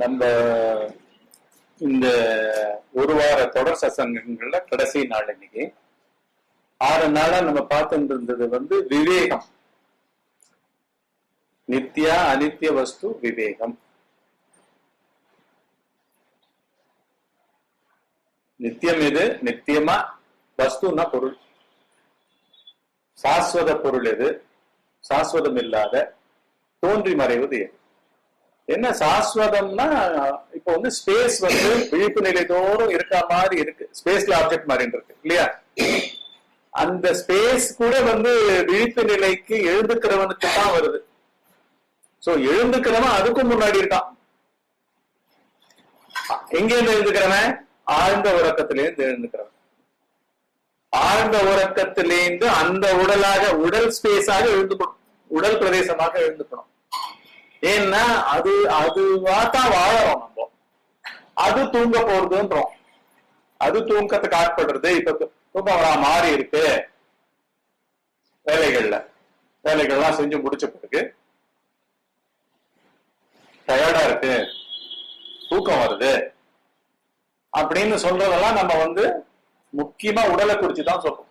நம்ம இந்த ஒரு வார தொடர் சசங்கங்கள்ல கடைசி நாள் இன்னைக்கு 6 நாளா நம்ம பார்த்துட்டு இருந்தது விவேகம், நித்யா அனித்ய வஸ்து விவேகம். நித்தியம் எது? நித்தியமா வஸ்துன்னா பொருள். சாஸ்வத பொருள் எது? சாஸ்வதம் இல்லாத தோன்றி மறைவது எது? என்ன சாஸ்வதம்னா இப்ப ஸ்பேஸ் விழிப்பு நிலை தோறும் இருக்க மாதிரி இருக்கு. ஸ்பேஸ்ல ஆப்ஜெக்ட் மாதிரி இருக்கு இல்லையா? அந்த ஸ்பேஸ் கூட விழிப்பு நிலைக்கு எழுந்துக்கிறவனுக்கு தான் வருது. சோ எழுந்துக்கிறவன் அதுக்கும் முன்னாடி இருக்கான். எங்க இருந்து எழுந்துக்கிறவன்? ஆழ்ந்த உறக்கத்திலேருந்து எழுந்துக்கிறவன். ஆழ்ந்த உறக்கத்திலேருந்து அந்த உடலாக, உடல் ஸ்பேஸாக எழுந்துக்கணும், உடல் பிரதேசமாக எழுந்துக்கணும். ஏன்னா அதுவாத்தான் வாழறோம் நம்ம. அது தூங்க போறதுன்றோம், அது தூக்கத்துக்கு ஆட்படுறது. இப்ப தூக்கம் வரா மாறி இருக்கு. வேலைகள்லாம் செஞ்சு முடிச்ச பிறகு டயர்டா இருக்கு, தூக்கம் வருது அப்படின்னு சொல்றதெல்லாம் நம்ம முக்கியமா உடலை குறிச்சுதான் சொல்றோம்.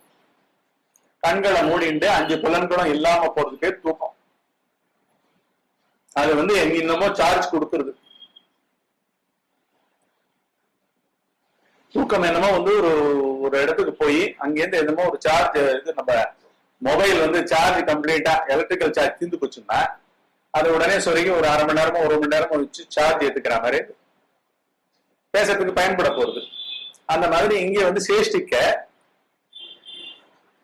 கண்களை மூடிண்டு 5 புலன்களும் இல்லாம போறதுக்கு தூக்கம். அது என்னமோ சார்ஜ் கொடுத்துருது. தூக்கம் என்னமோ ஒரு இடத்துக்கு போய் அங்கிருந்து என்னமோ ஒரு சார்ஜ், இது நம்ம மொபைல் சார்ஜ் கம்ப்ளீட்டா எலக்ட்ரிக்கல் சார்ஜ் தீர்ந்து போச்சுன்னா அது உடனே சொருகி ஒரு 1/2 மணி நேரமோ 1 மணி நேரமோ வச்சு சார்ஜ் ஏத்துக்கிற மாதிரி பேசுறதுக்கு பயன்பட போறது. அந்த மாதிரி இங்க சேஷ்டிக்க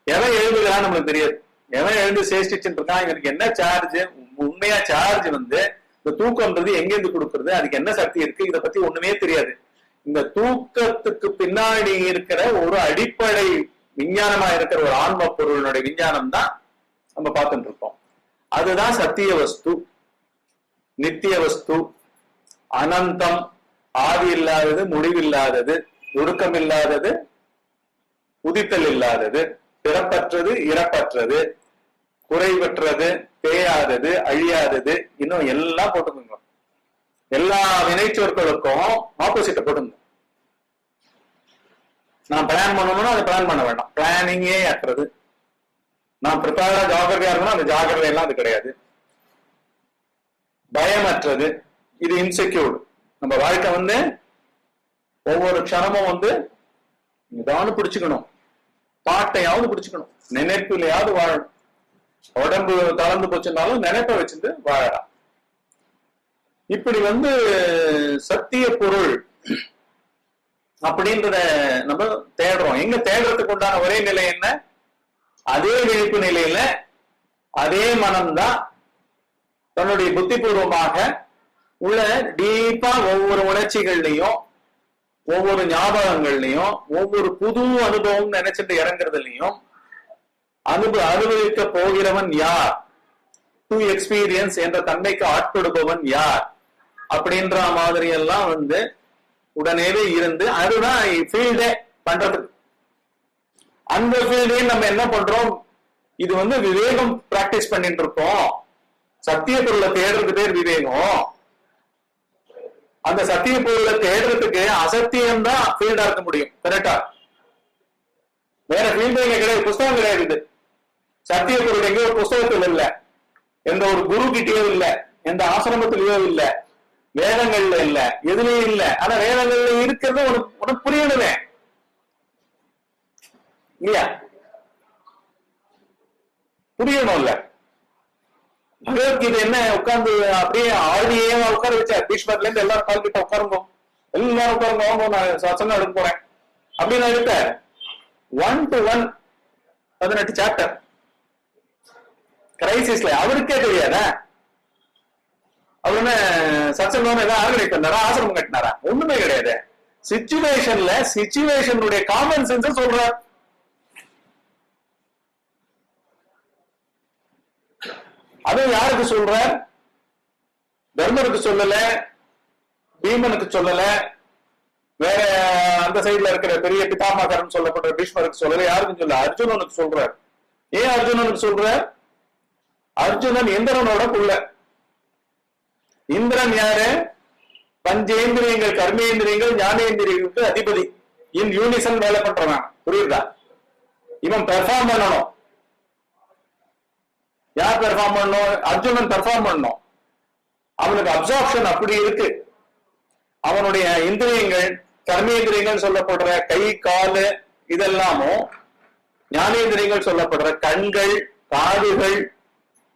எவன் எழுதுகிறான்னு நம்மளுக்கு தெரியாது. எவன் எழுந்து சேஷ்டிச்சுட்டு இருக்கான், இவனுக்கு என்ன சார்ஜ், உண்மையா சார்ஜ் இந்த தூக்கம்ன்றது எங்கிருந்து கொடுக்கறது, அதுக்கு என்ன சக்தி இருக்கு, இதை பத்தி ஒண்ணுமே தெரியாது. இந்த தூக்கத்துக்கு பின்னாடி இருக்கிற ஒரு அடிப்படை விஞ்ஞானமா இருக்கிற ஒரு ஆன்ம பொருளுடைய விஞ்ஞானம் தான் நம்ம பார்த்துட்டு இருக்கோம். அதுதான் சத்திய வஸ்து, நித்திய வஸ்து, அனந்தம், ஆதி இல்லாதது, முடிவில்லாதது, ஒடுக்கம் இல்லாதது, உதித்தல் இல்லாதது, பிறப்பற்றது, இறப்பற்றது, குறைவற்றது, தேயாதது, அழியாதது, இன்னும் எல்லாம் போட்டுக்கோங்க. எல்லா வினைச்சொற்களுக்கும் ஆப்போசிட்ட போட்டுங்க. நான் பிளான் பண்ணணும்னா அதை பிளான் பண்ண வேண்டாம், பிளானிங்கே ஆக்குறது. நான் ப்ரிப்பேர்டா ஜாகிரதையா இருக்கணும், அந்த ஜாகிரதை எல்லாம் அது கிடையாது. பயமற்றது, இது இன்செக்யூர்டு. நம்ம வாழ்க்கை ஒவ்வொரு க்ஷணமும் ஏதாவது பிடிச்சுக்கணும், பாட்டையாவது பிடிச்சுக்கணும், நினைப்புலையாவது வாழணும். உடம்பு தளர்ந்து போச்சுன்னாலும் நினைப்ப வச்சுட்டு வாழலாம். இப்படி சத்திய பொருள் அப்படின்றத நம்ம தேடுறோம். எங்க தேடுறதுக்கு உண்டான ஒரே நிலை என்ன? அதே விழிப்பு நிலையில அதே மனம்தான் தன்னுடைய புத்திபூர்வமாக உள்ள டீப்பா ஒவ்வொரு உணர்ச்சிகள்லையும், ஒவ்வொரு ஞாபகங்கள்லையும், ஒவ்வொரு புது அனுபவம் நினைச்சிட்டு இறங்குறதுலையும் அனுபவிக்க போகிறவன் யார், டு எக்ஸ்பீரியன்ஸ் என்ற தன்மைக்கு ஆட்படுபவன் யார் அப்படின்ற மாதிரி எல்லாம் உடனேவே இருந்து அதுதான் ஃபீல்டே பண்றது. அந்த ஃபீல்டே நம்ம என்ன பண்றோம், இது விவேகம் பிராக்டிஸ் பண்ணிட்டு இருக்கோம். சத்திய பொருளை தேடுறது பேர் விவேகம். அந்த சத்திய பொருளை தேடுறதுக்கு அசத்தியம் தான் ஃபீல்டா இருக்க முடியும். கரெக்டா? வேற ஃபீல்டு எங்க கிடையாது, புஸ்தகம் கிடையாது. சத்திய பொருள் எங்க ஒரு புஸ்தகத்தில் இல்ல, எந்த ஒரு குரு கிட்டயோ இல்ல, எந்த ஆசிரமத்திலயோ இல்ல, வேதங்கள்ல இல்ல, எதுலயும் இல்ல. ஆனா வேதங்கள்ல இருக்கிறது உனக்கு புரியணுமே இல்லையா? புரியணும் இல்ல? பகவத்கீதை என்ன உட்கார்ந்து அப்படியே ஆடியே உட்கார வச்சா, பீஷ்மர்ல இருந்து எல்லாரும் கால் கிட்ட உட்காருங்க, எல்லாரும் உட்காருங்க, வாங்க நான் சத்சங்கம் எடுக்க போறேன் அப்படின்னு எடுத்த 1 to 1 18 சாப்டர் கிரைசிஸ்ல அவருக்கே தெரியாத. அவரு சத்சங்கம் ஏதாவது ஆர்கனைஸ் பண்ணாரா, ஆசிரமம் கட்டினாரா? ஒண்ணுமே கிடையாது. சிச்சுவேஷனுடைய காமன் சென்ஸ் சொல்றார். அது யாருக்கு சொல்ற? தர்மருக்கு சொல்லல, பீமனுக்கு சொல்லல, வேற அந்த சைட்ல இருக்கிற பெரிய பிதாமகரன் சொல்லப்படுற பீஷ்மருக்கு சொல்லல, யாருக்கும் சொல்ல, அர்ஜுனனுக்கு சொல்ற. ஏன் அர்ஜுனனுக்கு சொல்ற? அர்ஜுனன் இந்திரனோட புள்ள. இந்திரன் யாரு? பஞ்சேந்திரியங்கள், கர்மேந்திரியங்கள், ஞானேந்திரியங்களுக்கு அதிபதி. இன் யூனிசன் வேலை பண்றவன். புரியுதா? இவன் பெர்ஃபார்ம் பண்ணணும். யார் பெர்ஃபார்ம் பண்ணணும்? அர்ஜுனன் பெர்ஃபார்ம் பண்ணணும். அவனுக்கு அப்சார்ப்ஷன் அப்படி இருக்கு. அவனுடைய இந்திரியங்கள், கர்மேந்திரியங்கள் சொல்லப்படுற கை, காலு, இதெல்லாமும் ஞானேந்திரியங்கள் சொல்லப்படுற கண்கள், காதுகள்,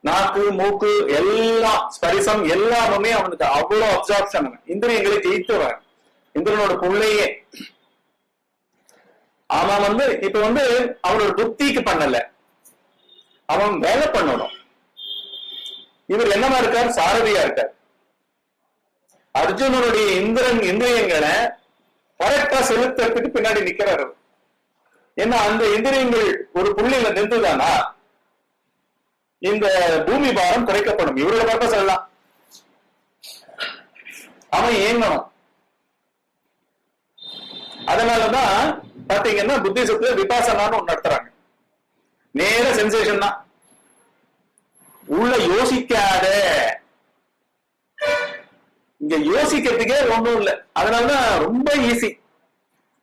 நாக்கு, மூக்கு, எல்லாம் ஸ்பரிசம் எல்லாமே அவனுக்கு அவ்வளவு அப்சார்ப்ஷன். இந்திரியங்களை ஜெயித்தவன், இந்திரனோட பிள்ளையே. அவன் இப்ப அவனோட புத்திக்கு பண்ணல, அவன் வேலை பண்ணணும். இவர் என்னவா இருக்கார்? சாரதியா இருக்கார். அர்ஜுனனுடைய இந்திரியங்களை கரெக்டா செலுத்துறதுக்கு பின்னாடி நிக்கிறார். ஏன்னா அந்த இந்திரியங்கள் ஒரு புள்ளியில நின்றுதானா இந்த பூமி பாரம் குறைக்கப்படும். இவரோட பர்பஸ் எல்லாம் அவன் ஏங்கணும். அதனாலதான் பாத்தீங்கன்னா புத்திசத்துல விபாசனான்னு ஒண்ணு நடத்துறாங்க. நேர சென்சேஷன் தான், உள்ள யோசிக்காத. இங்க யோசிக்கிறதுக்கே ஒண்ணும் இல்லை. அதனாலதான் ரொம்ப ஈஸி.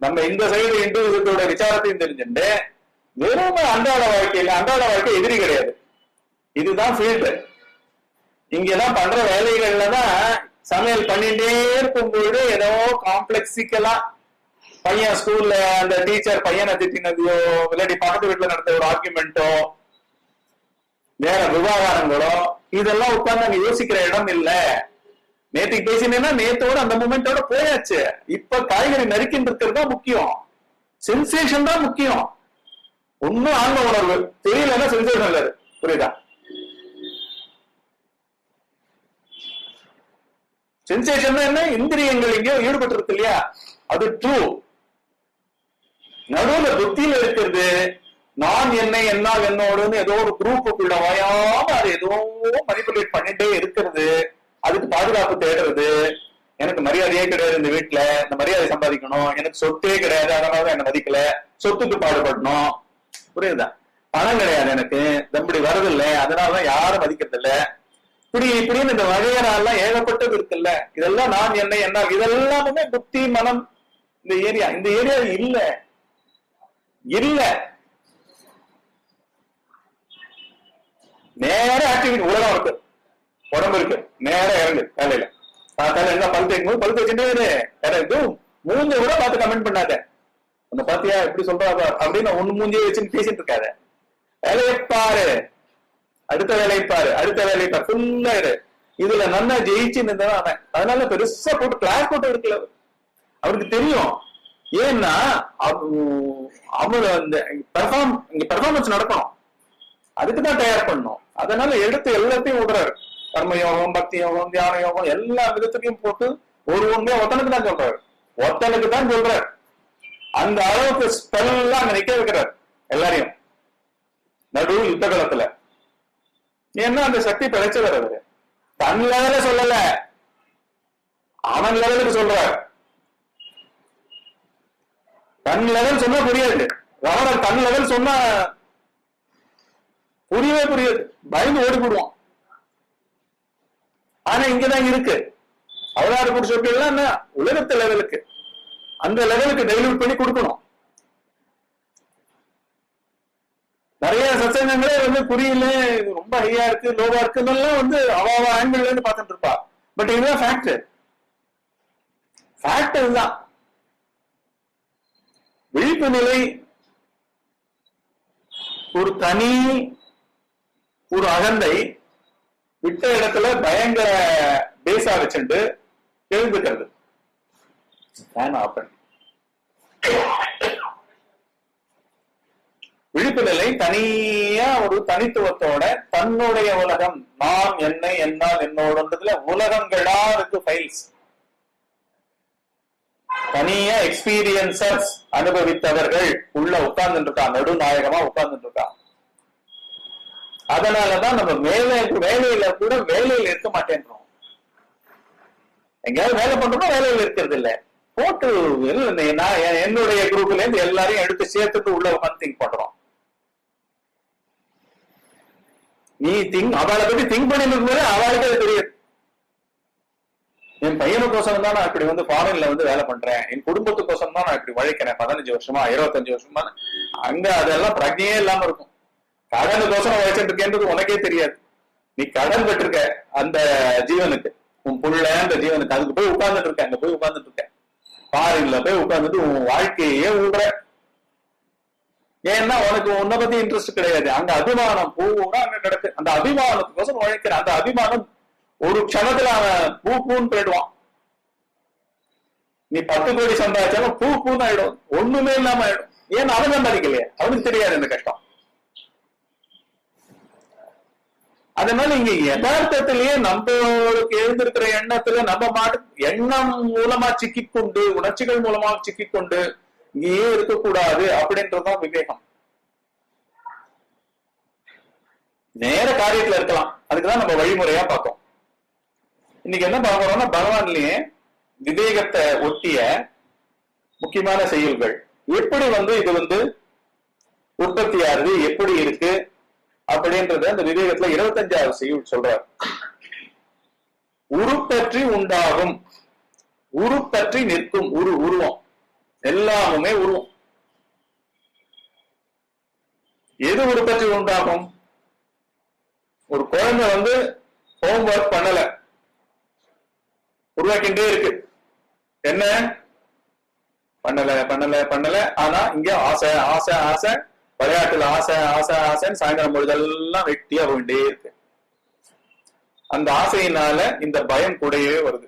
நம்ம இந்த சைடு இந்துவிசத்தோட விசாரத்தையும் தெரிஞ்சுட்டு வெறும் அன்றாட வாழ்க்கை எதிரி கிடையாது. இதுதான் ஃபீல்டு. இங்கதான் பண்ற வேலைகள்லதான் சமையல் பண்ணிட்டே இருக்கும்போது ஏதோ காம்ப்ளெக்ஸிக்கலா பையன் ஸ்கூல்ல அந்த டீச்சர் பையனை திட்டினதையோ, இல்லாட்டி பக்கத்து வீட்டுல நடந்த ஒரு ஆர்குமெண்டோ, வேற விவகாரங்களோ, இதெல்லாம் உட்கார்ந்து அங்க யோசிக்கிற இடம் இல்ல. நேற்றுக்கு பேசினேன்னா நேத்தோட அந்த மூமெண்டோட போயாச்சு. இப்ப காய்கறி நறுக்கின்னு இருக்கிறது தான் முக்கியம். சென்சேஷன் தான் முக்கியம். ஒன்னும் ஆன்ம உணர்வு தெரியலன்னா சென்சேஷன் இல்ல. புரியுதா? சென்சேஷன் என்ன? இந்திரியங்கள் எங்கேயோ ஈடுபட்டு இருக்கு இல்லையா, அது ட்ரூ. நடுவுல புத்தியில இருக்கிறது நான் என்னை என்னால் என்னோடுன்னு ஏதோ ஒரு குரூப்புக்குள்ள வயாம அது ஏதோ மனிபுலேட் பண்ணிட்டே இருக்கிறது. அதுக்கு பாதுகாப்பு தேடுறது. எனக்கு மரியாதையே கிடையாது இந்த வீட்டுல, இந்த மரியாதை சம்பாதிக்கணும், எனக்கு சொத்தே கிடையாது அதனாலதான் என்ன மதிக்கல, சொத்துக்கு பாடுபடணும். புரியுதா? பணம் கிடையாது எனக்கு, தம்படி வரதில்லை அதனாலதான் யாரும் மதிக்கிறது இல்ல. இப்படின்னு இந்த வகையெல்லாம் ஏகப்பட்டது இருக்குல்ல. இதெல்லாம் நான் என்னை என்னால், இதெல்லாமே புத்தி, மனம், இந்த ஏரியா இல்ல இல்ல. நேர ஆக்டிவிட்டி உலகம் இருக்கு, உடம்பு இருக்கு, நேர இறங்கு வேலையில. என்ன பல் தேய்க்கும் போது பல் தேய்ச்சுட்டு மூஞ்ச கூட பார்த்து கமெண்ட் பண்ணாத. அந்த பாத்தியா எப்படி சொல்றாங்க அப்படின்னு ஒண்ணு மூஞ்சியை வச்சுன்னு பேசிட்டு இருக்காத. வேலையை பாரு, அடுத்த வேலையை பாரு, ஃபுல்லா இரு. இதுல நல்லா ஜெயிச்சுன்னு இருந்தான் அவன். அதனால பெருசா போட்டு கிளாஸ் போட்டு எடுக்கல. அவருக்கு தெரியும். ஏன்னா அவரு அந்த பெர்ஃபார்மன்ஸ் நடக்கணும், அதுக்குதான் தயார் பண்ணணும். அதனால எடுத்து எல்லாத்தையும் விடுறாரு. கர்மயோகம், பக்தி யோகம், தியான யோகம் எல்லா விதத்துலையும் போட்டு ஒரு ஒண்ணே ஒத்தனுக்கு தான் சொல்றாரு. அந்த அளவுக்கு ஸ்பெல்லாம் அங்க நிக்க வைக்கிறார் எல்லாரையும் நடு யுத்த காலத்துல. ஏன்னா அந்த சக்தி படைச்சவர் அவரு. தன் லெவல சொல்லல, அவன் லெவலுக்கு சொல்றார். தன் லெவல் சொன்னா புரியாது. ராவணர் தன் லெவல் சொன்னா புரியாது, பயந்து ஓடி போடுவான். ஆனா இங்கதான் இருக்கு அவதார புருஷர்கள் என்ன உலகத்து லெவலுக்கு, அந்த லெவலுக்கு டைல்யூட் பண்ணி கொடுக்கணும். நிறைய சத்சங்கங்களே புரியல, ரொம்ப ஹையா இருக்கு, லோவா இருக்குன்னு அவ ஆங்கிள் இருந்து பார்த்துட்டு இருப்பா. பட் இதுதான் ஃபேக்ட். இதுதான் விழிப்பு நிலை. ஒரு தனி ஒரு அகந்தை விட்ட இடத்துல பயங்கர பேசா வச்சுட்டு எழுந்துக்கிறது. விழிப்பு நிலை தனியா ஒரு தனித்துவத்தோட தன்னுடைய உலகம், நான் என்னை என்னால் என்னோடதுல உலகங்களா இருக்கு ஃபைல்ஸ். தனியா எக்ஸ்பீரியன்சர்ஸ் அனுபவித்தவர்கள் உள்ள உட்கார்ந்து இருக்கா, நடுநாயகமா உட்கார்ந்து இருக்கா. அதனாலதான் நம்ம வேலையில கூட வேலையில இருக்க மாட்டேன்றோம். எங்கேயாவது வேலை பண்றோம்னா வேலையில இருக்கிறது இல்ல. போட்டு என்னுடைய குரூப்ல இருந்து எல்லாரையும் எடுத்து சேர்த்துட்டு உள்ள உட்காந்து திங்க் பண்றோம். நீ அவளை பத்தி திங்க் பண்ணிட்டு இருக்கும்போது அவளுக்கு அது தெரியாது. என் பையனுக்கோசம் தான் நான் இப்படி ஃபாரின்ல வேலை பண்றேன், என் குடும்பத்துக்கோசம் தான் நான் இப்படி உழைக்கிறேன் 15 வருஷமா 25 வருஷமா, அங்க அதெல்லாம் பிரஜையே இல்லாம இருக்கும். கடனுக்கோசம் உழைச்சிட்டு இருக்கேன்றது உனக்கே தெரியாது. நீ கடன் பெற்றிருக்க அந்த ஜீவனுக்கு, உன் புள்ள அந்த ஜீவனுக்கு, அதுக்கு போய் உட்கார்ந்துட்டு இருக்க, அங்க போய் உட்கார்ந்துட்டு இருக்க, ஃபாரின்ல போய் உட்கார்ந்துட்டு உன் வாழ்க்கையே உள்ற. ஏன்னா உனக்கு உன்னை பத்தி இன்ட்ரெஸ்ட் கிடையாது. அங்க அபிமானம் பூரா அங்க கிடக்கு. அந்த அபிமானத்துக்கோசம் உழைக்கிற அந்த அபிமானம் ஒரு க்ஷணத்துல அவன் பூன்னு போயிடுவான். நீ 10 கோடி சம்பாதிச்சாலும் பூன்னு ஆயிடும், ஒண்ணுமே இல்லாம ஆயிடும். ஏன்னா அவன் சம்பாதிக்கலையே, அவனுக்கு தெரியாது இந்த கஷ்டம். அதனால இங்க யதார்த்தத்திலேயே நம்மளுக்கு எழுந்திருக்கிற எண்ணத்துல நம்ம எண்ணம் மூலமா சிக்கிக்கொண்டு, உணர்ச்சிகள் மூலமா சிக்கிக்கொண்டு இங்கேயே இருக்கக்கூடாது அப்படின்றதுதான் விவேகம். நேர காரியத்துல இருக்கலாம், அதுக்குதான் நம்ம வழிமுறையா பார்த்தோம். இன்னைக்கு என்ன பார்க்கறோம்னா பகவான்லயே விவேகத்தை ஒட்டிய முக்கியமான செயல்கள் எப்படி இது உற்பத்தி ஆகுது, எப்படி இருக்கு அப்படின்றத அந்த விவேகத்துல 25வது செய்யுள் சொல்றார். உருப்பற்றி உண்டாகும், உருப்பற்றி நிற்கும், உருவம் எல்லாமுமே உருவம். எது உருப்பற்றி உண்டாகும்? ஒரு குழந்தை ஹோம்ஒர்க் பண்ணல, உருவாக்கிட்டே இருக்கு. என்ன பண்ணல பண்ணல பண்ணல, ஆனா இங்க ஆசை ஆசை ஆசை, விளையாட்டுல ஆசை ஆசை ஆசைன்னு சாயங்காலம் பொழுதெல்லாம் வெட்டியா போயிட்டே இருக்கு. அந்த ஆசையினால இந்த பயம் கூடவே வருது.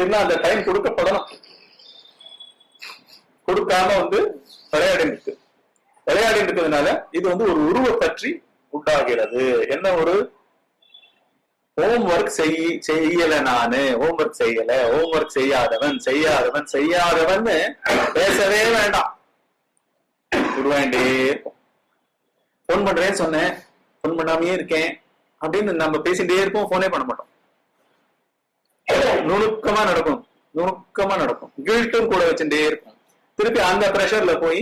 என்ன அந்த டைம் கொடுக்கப்படணும், கொடுக்காம விளையாடி இருக்கு. விளையாடி இருக்கிறதுனால இது ஒரு உருவப்பற்றி உண்டாகிறது. என்ன ஒரு ஹோம்ஒர்க் செய்யல, நானு ஹோம்ஒர்க் செய்யல, ஹோம்ஒர்க் செய்யாதவன் செய்யாதவன் செய்யாதவன் பேசவே வேண்டாம், உருவாண்டே இருக்கும். போன் பண்றேன்னு சொன்னேன், போன் பண்ணாமே இருக்கேன் அப்படின்னு நம்ம பேசிட்டே இருப்போம், போனே பண்ண மாட்டோம். நுணுக்கமா நடக்கும், நுணுக்கமா நடக்கும். கில்ட்டும் கூட வச்சுட்டே இருக்கும். திருப்பி அந்த பிரஷர்ல போய்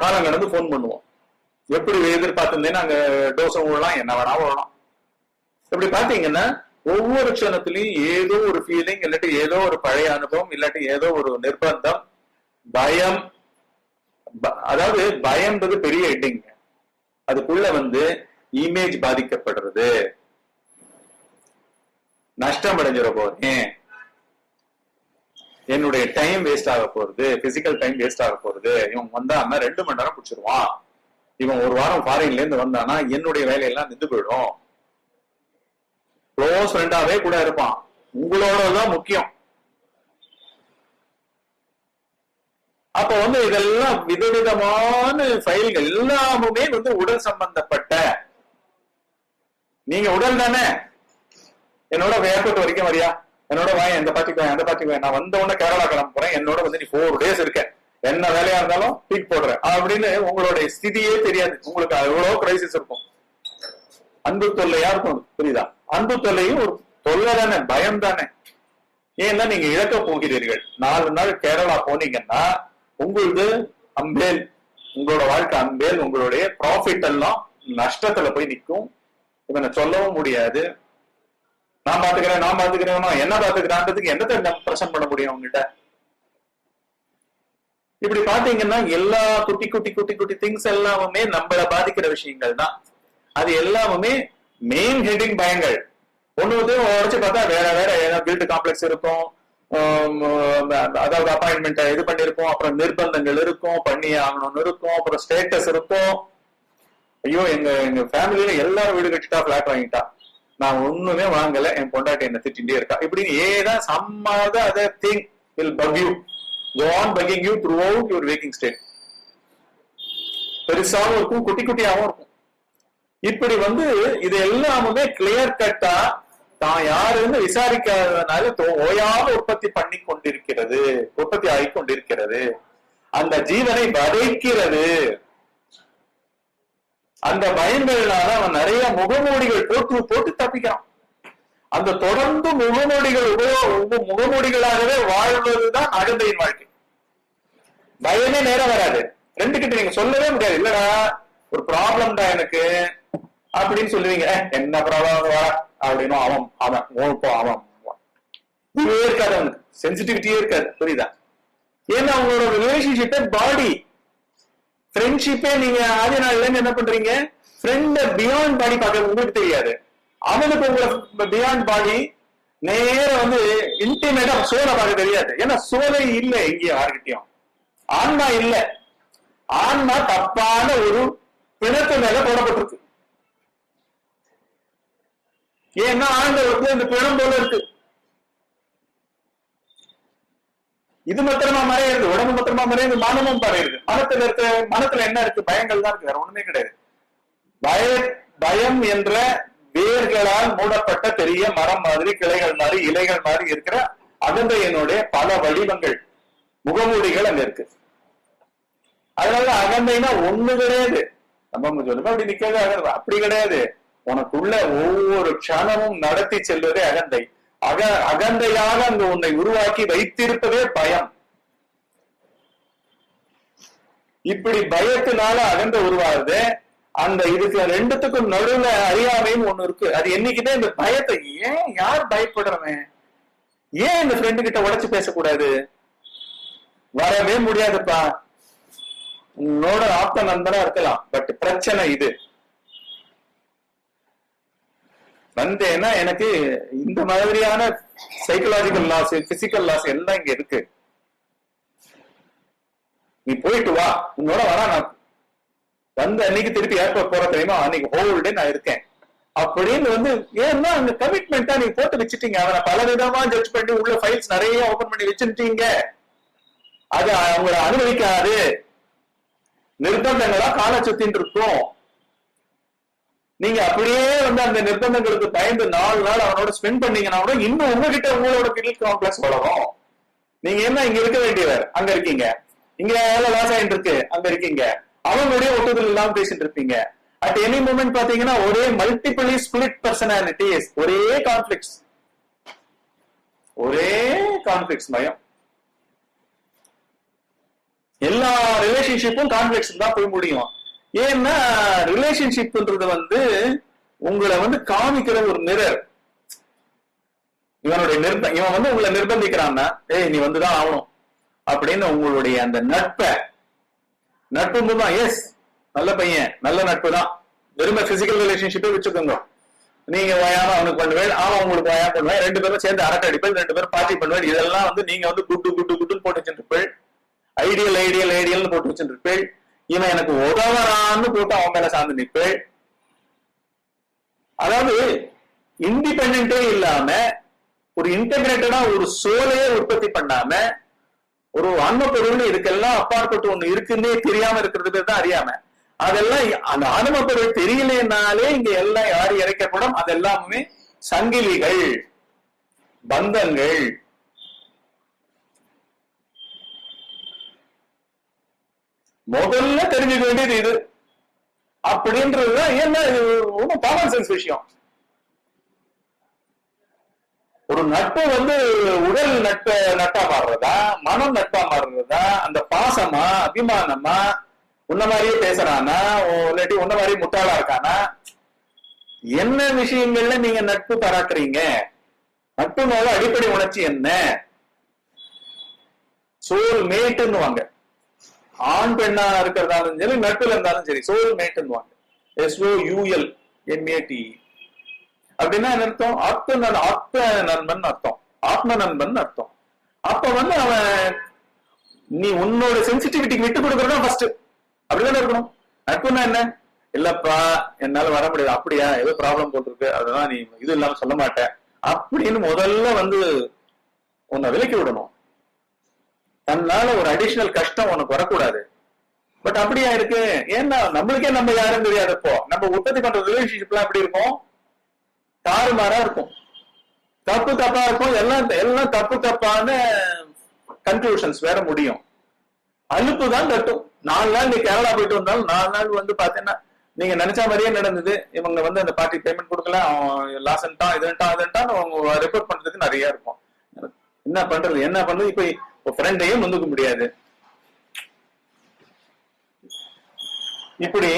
காலம் கடந்து போன் பண்ணுவோம். எப்படி எதிர்பார்த்திருந்தேன்னு அங்க டோசம் விடலாம், என்ன வேணா விடலாம். இப்படி பாத்தீங்கன்னா ஒவ்வொரு க்ஷணத்திலையும் ஏதோ ஒரு ஃபீலிங், இல்லாட்டி ஏதோ ஒரு பழைய அனுபவம், இல்லாட்டி ஏதோ ஒரு நிர்பந்தம், பயம். அதாவது பயம்ன்றது பெரிய ஹெட்டிங். அதுக்குள்ள இமேஜ் பாதிக்கப்படுறது, நஷ்டம் அடைஞ்சிட போறேன், என்னுடைய டைம் வேஸ்ட் ஆக போறது, பிசிக்கல் டைம் வேஸ்ட் ஆக போறது, இவன் வந்தான்னா 2 மணி நேரம் பிடிச்சிருவான், இவன் ஒரு வாரம் ஃபாரின்ல இருந்து வந்தானா என்னுடைய வேலையெல்லாம் நின்று போயிடும். க்ளோஸ் ஃப்ரெண்டாவே கூட இருப்பான், உங்களோடதான் முக்கியம். அப்ப இதெல்லாம் விதவிதமான ஃபைல்கள் எல்லாமுமே உடல் சம்பந்தப்பட்ட. நீங்க உடல் தானே, என்னோட ஏர்போர்ட் வரைக்கும் வரியா, என்னோட வாய் எந்த பார்ட்டிக்கு அந்த பார்ட்டிக்கு, நான் வந்த உடனே கேரளா கிளம்ப போறேன், என்னோட நீ 4 days இருக்க, என்ன வேலையா இருந்தாலும் பீக் போடுற அப்படின்னு உங்களுடைய ஸ்திதியே தெரியாது. உங்களுக்கு எவ்வளவு கிரைசிஸ் இருக்கும், அன்பு தொல்லையா இருக்கும், புரியுதா? அன்பு தொல்லையும் ஒரு தொல்லை தானே, பயம் தானே. ஏன்னா நீங்க இழக்க போகிறீர்கள். 4 நாள் கேரளா போனீங்கன்னா உங்களுக்கு அம்பேல், உங்களோட வாழ்க்கை அம்பேல், உங்களுடைய ப்ராஃபிட் எல்லாம் நஷ்டத்துல போய் நிற்கும். இவனை சொல்லவும் முடியாது. நான் பாத்துக்கிறேன் நான் பாத்துக்கிறேன், என்ன பாத்துக்கிறான்றதுக்கு எந்த பிரசன்ட் பண்ண முடியும் உங்ககிட்ட? இப்படி பாத்தீங்கன்னா எல்லா குட்டி குட்டி குட்டி குட்டி திங்ஸ் எல்லாமே நம்மள பாதிக்கிற விஷயங்கள் தான். அது எல்லாமே மெயின் ஹெட்டிங் பயங்கள். ஒண்ணு உடச்சு பார்த்தா வேற வேற ஏதாவது கில்ட் காம்ப்ளெக்ஸ் இருக்கும், அதாவது அப்பாயின்மெண்ட் இது பண்ணிருப்போம், அப்புறம் நிர்பந்தங்கள் இருக்கும், பண்ணி ஆகணும்னு இருக்கும், அப்புறம் ஸ்டேட்டஸ் இருக்கும். ஐயோ எங்க ஃபேமிலியில எல்லாரும் வீடு கட்டிட்டா, பிளாட் வாங்கிட்டா, நான் ஒண்ணுமே வாங்கல, என் பொண்டாட்டி என்ன திட்டிகிட்டே இருக்கா, இப்படின்னு ஏதான் some other thing will bug you, go on bugging you throughout your waking state. பெருசாவும் இருக்கும், குட்டி குட்டியாவும் இருக்கும். இப்படி இது எல்லாமே கிளியர் கட்டா தான் யாருன்னு விசாரிக்காததுனால ஓயாம உற்பத்தி பண்ணி கொண்டிருக்கிறது, உற்பத்தி ஆகி கொண்டிருக்கிறது, அந்த ஜீவனை வதைக்கிறது. அந்த பயங்கள்னால அவன் நிறைய முகமூடிகள் போட்டு தப்பிக்கிறான். அந்த தொடர்ந்து முகமூடிகளாகவே வாழ்வதுதான் அகந்தையின் வாழ்க்கை. பயமே நேரம் வராது. 2 கிட்ட நீங்க சொல்லவே முடியாது, இல்லடா ஒரு ப்ராப்ளம்டா எனக்கு அப்படின்னு சொல்லுவீங்க. என்ன ப்ராப்ளம், அப்படின்னு அவன் அவன் அவன் இதுவே இருக்காது, அவனுக்கு சென்சிட்டிவிட்டியே இருக்காது. புரியுதா? ஏன்னா அவங்களோட ரிலேஷன்ஷிப்பே பாடி ஃப்ரெண்ட்ஷிப்பே. நீங்க ஆதி நாள்ல இருந்து என்ன பண்றீங்க, ஃப்ரெண்ட் பியாண்ட் பாடி பார்க்க உங்களுக்கு தெரியாது, அவனுக்கு உங்களை பியாண்ட் பாடி நேர வந்து இன்டிமேட்டா சோலை பார்க்க தெரியாது. ஏன்னா சோலை இல்ல எங்கேயும் யாருக்கிட்டையும், ஆன்மா இல்ல. ஆன்மா தப்பான ஒரு பிணத்து மேல போடப்பட்டிருக்கு. ஏன்னா ஆண்டவருக்கு இந்த பிணம் போல இருக்கு. இது மாத்திரமா மறையிறது, உடம்பு மாத்திரமா மறையுது, மனமும் மறையுது. மனத்துல என்ன இருக்கு? பயங்கள் தான் இருக்கு, வேற ஒண்ணுமே கிடையாது. பயம் என்ற வேர்களால் மூடப்பட்ட பெரிய மரம் மாதிரி, கிளைகள் மாதிரி, இலைகள் மாதிரி இருக்கிற அகந்தையினுடைய பல வடிவங்கள், முகமூடிகள் அங்க இருக்கு. அதனால அகந்தைனா ஒண்ணு கிடையாது. நம்ம சொல்லுங்க அப்படி நிக்கிறது அப்படி கிடையாது. உனக்குள்ள ஒவ்வொரு க்ஷணமும் நடத்தி செல்வதே அகந்தை. அகந்தையாக அங்கு உன்னை உருவாக்கி வைத்திருப்பதே பயம். இப்படி பயத்தினால அகந்தை உருவாகுது. அந்த இதுக்கு ரெண்டுத்துக்கும் நடுவுல அறியாமையும் ஒண்ணு இருக்கு. அது என்னைக்குதான் இந்த பயத்தை, ஏன் யார் பயப்படுறவன், ஏன் இந்த ஃப்ரெண்டு கிட்ட உடைச்சு பேசக்கூடாது, வரவே முடியாதுப்பா, உன்னோட ஆப்த நண்பனா இருக்கலாம், பட் பிரச்சனை இது வந்தேன்னா எனக்கு இந்த மாதிரியான சைக்கலாஜிக்கல் லாஸ், பிசிக்கல் லாஸ் எல்லாம் இங்க இருக்கு. நீ போயிட்டு வா, உன்னோட வரா, நான் வந்து அன்னைக்கு திருப்பி ஏர்போர்ட் போற தெரியுமா, அன்னைக்கு ஹோல் டே நான் இருக்கேன் அப்படின்னு வந்து. ஏன்னா அந்த கமிட்மெண்டா நீங்க போட்டு வச்சுட்டீங்க. அவனை பல விதமா ஜட்ஜ் பண்ணி உள்ள ஃபைல்ஸ் நிறைய ஓபன் பண்ணி வச்சுட்டீங்க. அது அவங்கள அனுமதிக்காது, நிர்பந்தங்களா கால சுத்தின் இருக்கும். நீங்க அப்படியே வந்து அந்த நிர்பந்தங்களுக்கு பயந்து 4 நாள் அவனோட ஸ்பெண்ட் பண்ணீங்கன்னா கூட இன்னும் உங்ககிட்ட உங்களோட கில்ட் காம்ப்ளெக்ஸ் வளரும். நீங்க என்ன இங்க இருக்க வேண்டியவர், அங்க இருக்கீங்க, இங்க லாஸ் ஆயிட்டு இருக்கு, அங்க இருக்கீங்க, அவங்களுடைய ஒட்டுதல் இல்லாம பேசிட்டு இருப்பீங்க. அட் எனி மூமெண்ட் பாத்தீங்கன்னா ஒரே மல்டிபிளி ஸ்பிளிட் பர்சனாலிட்டிஸ், ஒரே கான்ஃபிளிக்ஸ் பயம். எல்லா ரிலேஷன்ஷிப்பும் கான்ஃபிளிக்ஸ் தான் போய் முடியும். ஏன்னா ரிலேஷன்ஷிப்ன்றது வந்து உங்களை வந்து காமிக்கிற ஒரு மிரர். இவன் வந்து உங்களை நிர்பந்திக்கிறான்னா, ஏய் நீ வந்துதான் ஆகணும் அப்படின்னு உங்களுடைய அந்த நட்பு தான். எஸ், நல்ல பையன், நல்ல நட்பு தான். வெறுமை பிசிக்கல் ரிலேஷன்ஷிப்பே வச்சுக்கோங்க. நீங்க வயாம அவனுக்கு பண்ணுவேன், அவன் உங்களுக்கு வயா பண்ணுவேன், 2 பேரும் சேர்ந்து அரட்டை அடிப்பேன், 2 பேரும் பார்ட்டி பண்ணுவேன். இதெல்லாம் வந்து நீங்க வந்து குட்டுன்னு போட்டு வச்சுருப்பேன். ஐடியல் போட்டு வச்சுருப்பேன். இவன் எனக்கு உதவறான்னு போட்டு அவன் மேல சார்ந்து நிற்பேன். அதாவது இண்டிபெண்டே இல்லாம ஒரு இன்டெகிரேட்டடா ஒரு சோலையே உற்பத்தி பண்ணாம ஒரு ஆன்ம பொருள் இதுக்கெல்லாம் அப்பாற்பட்டு ஒண்ணு இருக்குன்னே தெரியாம இருக்கிறது பேர் தான் அறியாம. அதெல்லாம் அந்த ஆன்ம பொருள் தெரியலனாலே இங்க எல்லாம் யாரு இறைக்கப்படும், அதெல்லாமே சங்கிலிகள், பந்தங்கள். முதல்ல தெரிஞ்சுக்க வேண்டியது இது அப்படின்றதுதான். ஏன்னா இது ஒன்றும் காமன் சென்ஸ் விஷயம். ஒரு நட்பு வந்து உடல் நட்பா மாறுறதா, மனம் நட்பா மாறுறதா, அந்த பாசமா, அபிமானமா, உன்ன மாதிரியே பேசுறானா, இல்லாட்டி உன்ன மாதிரி முட்டாளா இருக்கானா, என்ன விஷயங்கள்ல நீங்க நட்பு பாராட்டுறீங்க? நட்பு மேல அடிப்படை உணர்ச்சி என்ன? சோல் மேட்டுன்னு வாங்க. ஆண் பெண்ணா இருக்கிறதாலும் சரி, நட்புல இருந்தாலும் சரி, சோல் மேட்டுன்னு வாங்க. SOULMATE அப்படின்னா என்ன அர்த்தம்? ஆத்ம நண்பன் அர்த்தம், ஆத்ம நண்பன் அர்த்தம். அப்ப வந்து அவன் நீ உன்னோட சென்சிட்டிவிட்டிக்கு விட்டு கொடுக்கறதா ஃபர்ஸ்ட். அப்படிதானே இருக்கணும். நட்புன்னா என்ன? இல்லப்பா என்னால வர முடியாது, அப்படியா, ஏதோ ப்ராப்ளம் போட்டிருக்கு, அதெல்லாம் நீ இது இல்லாம சொல்ல மாட்டேன் அப்படின்னு முதல்ல வந்து உன்னை விலக்கி விடணும். தன்னால ஒரு அடிஷனல் கஷ்டம் உனக்கு வரக்கூடாது. பட் அப்படியா இருக்கு? ஏன்னா நம்மளுக்கே நம்ம யாரும் தெரியாது. இப்போ நம்ம உற்பத்தி பண்ற ரிலேஷன்ஷிப் எல்லாம் எப்படி இருக்கும்? தாறுமாறா இருக்கும், தப்பா இருக்கும். எல்லாம் தப்பான கன்க்ளூஷன்ஸ் வேற முடியும். அலுப்பு தான் தட்டும். 4 நாள் நீ கேரளா போயிட்டு வந்தாலும் 4 நாள் வந்து பாத்தீங்கன்னா நீங்க நினைச்ச மாதிரியே நடந்தது. இவங்க வந்து அந்த பார்ட்டி பேமெண்ட் கொடுக்கல, அவன் லாஸ்ன்ட்டான், இதுன்ட்டான் அவங்க ரிப்போர்ட் பண்றதுக்கு நிறைய இருக்கும். என்ன பண்றது இப்ப ஃப்ரெண்டையும் வந்துக்க முடியாது. இப்படி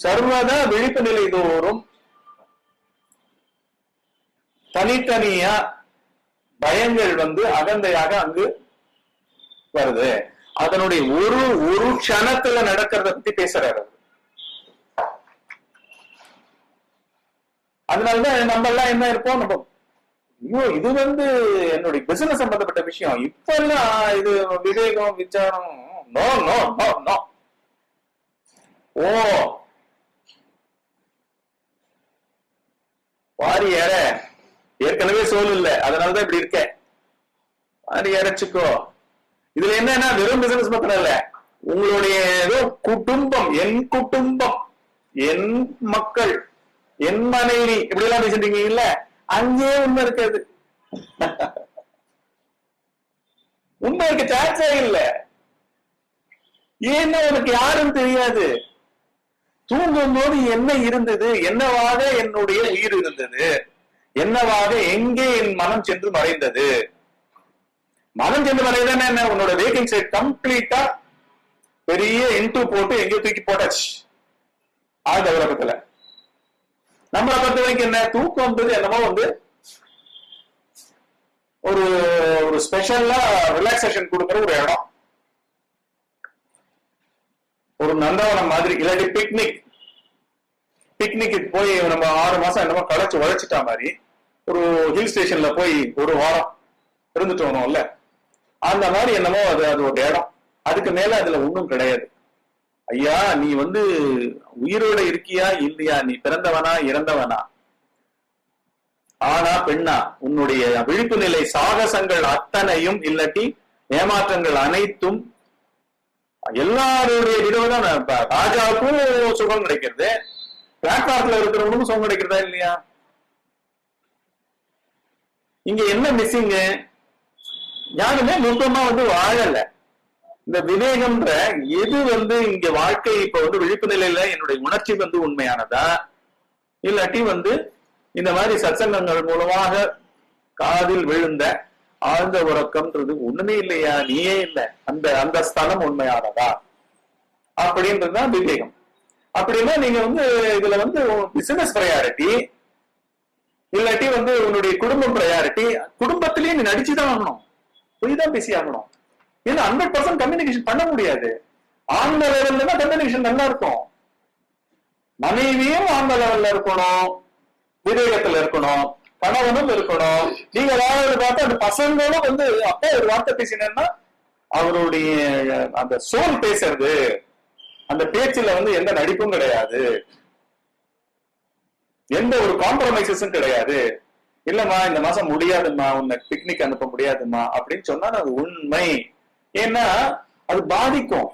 சர்வதா விழிப்பு நிலை தோறும் தனித்தனியா பயங்கள் அகந்தையாக அங்கு வருது. அதனுடைய ஒரு க்ஷணத்துல நடக்கிறத பத்தி பேசுறாரு. அதனாலதான் நம்ம எல்லாம் என்ன இருப்போம், நம்ம ஐயோ இது என்னுடைய பிசினஸ் சம்பந்தப்பட்ட விஷயம், இப்ப எல்லாம் இது விவேகம் விசாரம் நோ நோ நோ நோ. ஓ வாரி ஏற ஏற்கனவே சோல் இல்ல, அதனாலதான் இப்படி இருக்க, வாரி இறைச்சுக்கோ. இதுல என்னன்னா வெறும் பிசினஸ் மாத்திரம் இல்ல, உங்களுடைய குடும்பம், என் குடும்பம், என் மக்கள், என் மனைவி, இப்படி எல்லாம் பேசிட்டீங்கல்ல, அங்கே உண்மை இருக்காது. உண்மை இருக்க சான்ஸே இல்ல. ஏன்னா உனக்கு யாரும் தெரியாது. தூங்கும் போது என்ன இருந்தது, என்னவாக என்னுடைய உயிர் இருந்தது, என்னவாக எங்கே என் மனம் சென்று மறைந்தது. மனம் சென்று மறைந்ததுன்னா என்ன, உன்னோட வேக்கிங் ஸ்டேட் கம்ப்ளீட்டா பெரிய இன்டு போட்டு எங்கேயோ தூக்கி போட்டாச்சு ஆழ்ந்த உலகத்துல. நம்மளை பொறுத்த வரைக்கும் என்ன, தூக்கம் என்னமோ ஒரு ஒரு ஸ்பெஷலா ரிலாக்ஸேஷன் கொடுக்கிற ஒரு இடம், ஒரு நந்தவனம் மாதிரி, இல்லாட்டி பிக்னிக் போய் நம்ம 6 மாசம் என்னமோ களைச்சு உழைச்சிட்டா மாதிரி ஒரு ஹில் ஸ்டேஷன்ல போய் ஒரு வாரம் இருந்துட்டு வரோம்ல, அந்த மாதிரி என்னமோ அது ஒரு இடம். அதுக்கு மேல அதுல ஒண்ணும் கிடையாது. ஐயா நீ உயிரோட இருக்கியா இல்லையா, நீ பிறந்தவனா இறந்தவனா, ஆனா பெண்ணா, உன்னுடைய விழிப்பு நிலை சாகசங்கள் அத்தனையும் இல்லாட்டி ஏமாற்றங்கள் அனைத்தும் எல்லாருடைய விதம்தான். ராஜாவுக்கும் சுகம் கிடைக்கிறது, பிளாட்பார்க்ல இருக்கிறவங்களுக்கும் சுகம் கிடைக்கிறதா இல்லையா? இங்க என்ன மிஸ்ஸிங், யாருமே நுட்பமா வாழல. இந்த விவேகம்ன்ற எது இங்க வாழ்க்கை இப்ப விழிப்பு நிலையில என்னுடைய உணர்ச்சி உண்மையானதா, இல்லாட்டி இந்த மாதிரி சத்சங்கங்கள் மூலமாக காதில் விழுந்த ஆழ்ந்த உறக்கம்ன்றது ஒண்ணுமே இல்லையா, நீயே இல்லை, அந்த ஸ்தலம் உண்மையானதா அப்படின்றதுதான் விவேகம். அப்படின்னா நீங்க இதுல பிசினஸ் ப்ரையாரிட்டி இல்லாட்டி உன்னுடைய குடும்பம் ப்ரையாரிட்டி, குடும்பத்திலேயே நீ நடிச்சுதான் ஆகணும், பொய்தான் பேசி ஆகணும். ஏன்னா 100% கம்யூனிகேஷன் பண்ண முடியாது. ஆன்ம லெவல்ல தான் கம்யூனிகேஷன் நல்லா இருக்கும். மனைவியும் ஆன்ம லெவல்ல இருக்கணும், விவேகத்துல இருக்கணும், கணவனும் இருக்கணும். நீங்க ஏதாவது பார்த்தா அந்த பசங்களும் அப்பா ஒரு வார்த்தை பேசினா அவருடைய அந்த சோல் பேசுறது, அந்த பேச்சுல எந்த நடிப்பும் கிடையாது, எந்த ஒரு காம்ப்ரமைசஸும் கிடையாது. இல்லம்மா இந்த மாசம் முடியாதுமா, உன்னை பிக்னிக் அனுப்ப முடியாதுமா அப்படின்னு சொன்னா அது உண்மை. ஏன்னா அது பாதிக்கும்.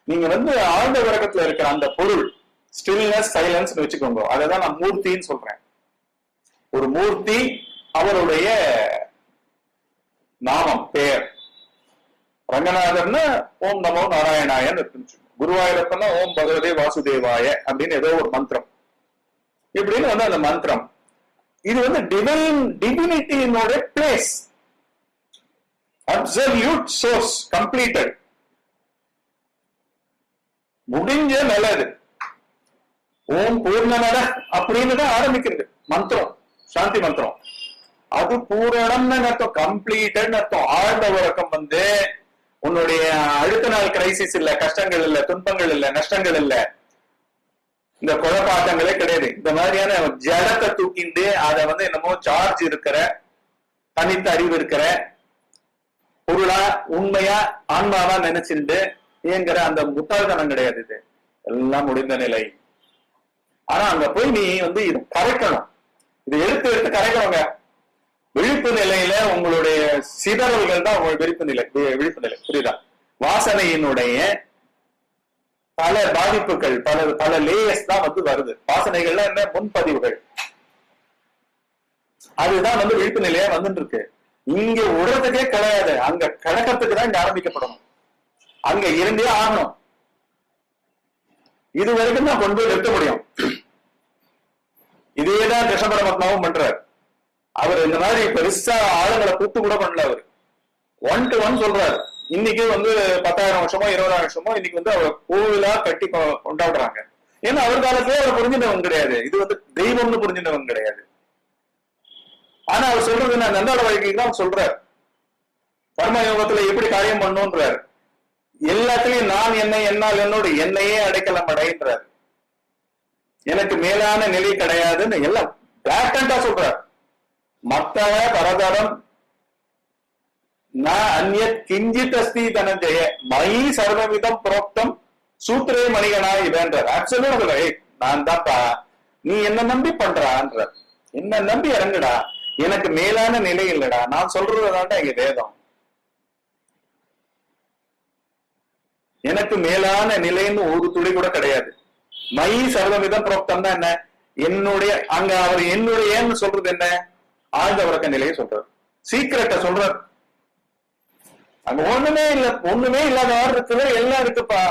நீங்க ஆழ்ந்த உறக்கத்துல இருக்கிற அந்த பொருள் ஸ்டில்னஸ் சைலன்ஸ் வச்சுக்கோங்க. அதான் நான் மூர்த்தின்னு சொல்றேன். ஒரு மூர்த்தி, அவருடைய நாமம் பெயர் ரங்கநாதர்னா ஓம் நமோ நாராயணாயன்னு இருக்கு, குருவாயூரப்பன்னா ஓம் பகவதே வாசுதேவாய அப்படின்னு ஏதோ ஒரு மந்திரம், இப்படின்னு அந்த மந்திரம். இது டிவினிட்டியினோட பிளேஸ், அப்சல்யூட் சோர்ஸ், கம்ப்ளீட்டட், முடிஞ்ச நல்லது. ஓம் பூர்ணமத அப்படின்னு தான் ஆரம்பிக்கிறது மந்திரம், சாந்தி மந்திரம். அது பூரணம்னு அர்த்தம், கம்ப்ளீட்டட் அர்த்தம். ஆழ்ந்த உறக்கம் உன்னுடைய அடுத்த நாள் கிரைசிஸ் இல்ல, கஷ்டங்கள் இல்ல, துன்பங்கள் இல்ல, நஷ்டங்கள் இல்ல, இந்த குழப்பாட்டங்களே கிடையாது. இந்த மாதிரியான ஜடத்தை தூக்கிண்டு அதை என்னமோ சார்ஜ் இருக்கிற தனித்த அறிவு இருக்கிற பொருளா உண்மையா ஆன்மாவா நினைச்சுட்டு இயங்குற அந்த முட்டாள்தனம் கிடையாது. இது எல்லாம் முடிந்த நிலை. ஆனா அங்க போய் நீ இது கரைக்கணும், இது எடுத்து கரைக்கணுங்க. விழிப்பு நிலையில உங்களுடைய சிதறல்கள் தான் உங்களுடைய விழிப்பு நிலை, புரியுதா? வாசனையினுடைய பல பாதிப்புகள், பல லேயர்ஸ் தான் வருது. வாசனைகள்ல என்ன, முன்பதிவுகள், அதுதான் விழிப்பு நிலையா இருக்கு. இங்க விடுறதுக்கே கிடையாது, அங்க கடக்கிறதுக்கு தான் இங்க ஆரம்பிக்கப்படணும். அங்க இருந்தே ஆகணும். இது வரைக்கும் தான் கொண்டு போய் நிறுத்த முடியும். இதேதான் கிருஷ்ண பரமாத்மாவும் பண்றார். அவர் இந்த மாதிரி பெருசா ஆளுங்களை கூட்டு கூட பண்ணல. அவர் 1 to 1 சொல்றாரு. இன்னைக்கு 10,000 வருஷமோ 20,000 வருஷமோ இன்னைக்கு அவர் கோவிலா கட்டி கொண்டாடுறாங்க. ஏன்னா அவர் காலத்திலே அவர் புரிஞ்சினவன் கிடையாது, இது வந்து தெய்வம்னு புரிஞ்சினவன் கிடையாது. ஆனா அவர் சொல்றது நான் நந்தாட வாழ்க்கைக்கு தான் சொல்றார். கர்மயோகத்துல எப்படி காரியம் பண்ணுன்றார். எல்லாத்திலையும் நான் என்னை என்னால் என்னோடு என்னையே அடைக்கலம் அடைன்றார். எனக்கு மேலான நிலை கிடையாதுன்னு எல்லாம் பிளாக்கண்டா சொல்றார். மத்தவ பரதரம் நான் அந்நியத் கிஞ்சித் அஸ்தி தனஞ்சய மயி சர்வவிதம் புரோக்தம் சூத்திரே மணிகனா இவன்றார். ஆக்சுவலா நான் தான்ப்பா, நீ என்ன நம்பி பண்றான்ற, என்ன நம்பி இறங்குடா, எனக்கு மேலான நிலை இல்லடா, நான் சொல்றதுதான்டா இங்க வேதம். எனக்கு மேலான நிலைன்னு ஒரு துளி கூட கிடையாது. மயி சர்வவிதம் புரோக்தம் தான் என்ன, என்னுடைய அங்க அவர் என்னுடையன்னு சொல்றது என்ன, ஆழ்ந்த உறக்க நிலையை சொல்றாரு, சீக்கிரட்ட சொல்றார். அங்க ஒண்ணுமே இல்ல, ஒண்ணுமே இல்லாத இருக்குது, எல்லாம் இருக்குப்பா,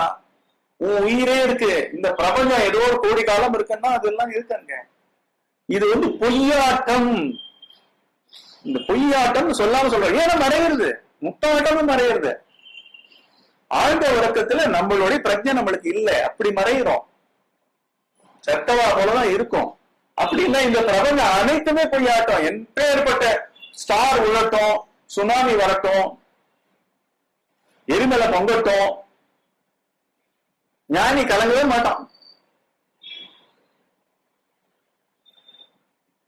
உன் உயிரே இருக்கு, இந்த பிரபஞ்சம் ஏதோ ஒரு கோடி காலம் இருக்குன்னா அதெல்லாம் இருக்காங்க. இது வந்து பொய்யாட்டம். இந்த பொய்யாட்டம் சொல்லாம சொல்ற, ஏன்னா மறைகிறது, முட்டாட்டமும் மறைகிறது. ஆழ்ந்த உறக்கத்துல நம்மளுடைய பிரஜை நம்மளுக்கு இல்ல, அப்படி மறைகிறோம், சத்தவா போலதான் இருக்கும். அப்படி இல்ல, இந்த பிரபஞ்சம் அனைத்துமே பொய்யாட்டம். எப்பேற்பட்ட ஸ்டார் உழட்டும், சுனாமி வரட்டும், எரிமலை பொங்கட்டும், ஞானி கலங்கவே மாட்டான்.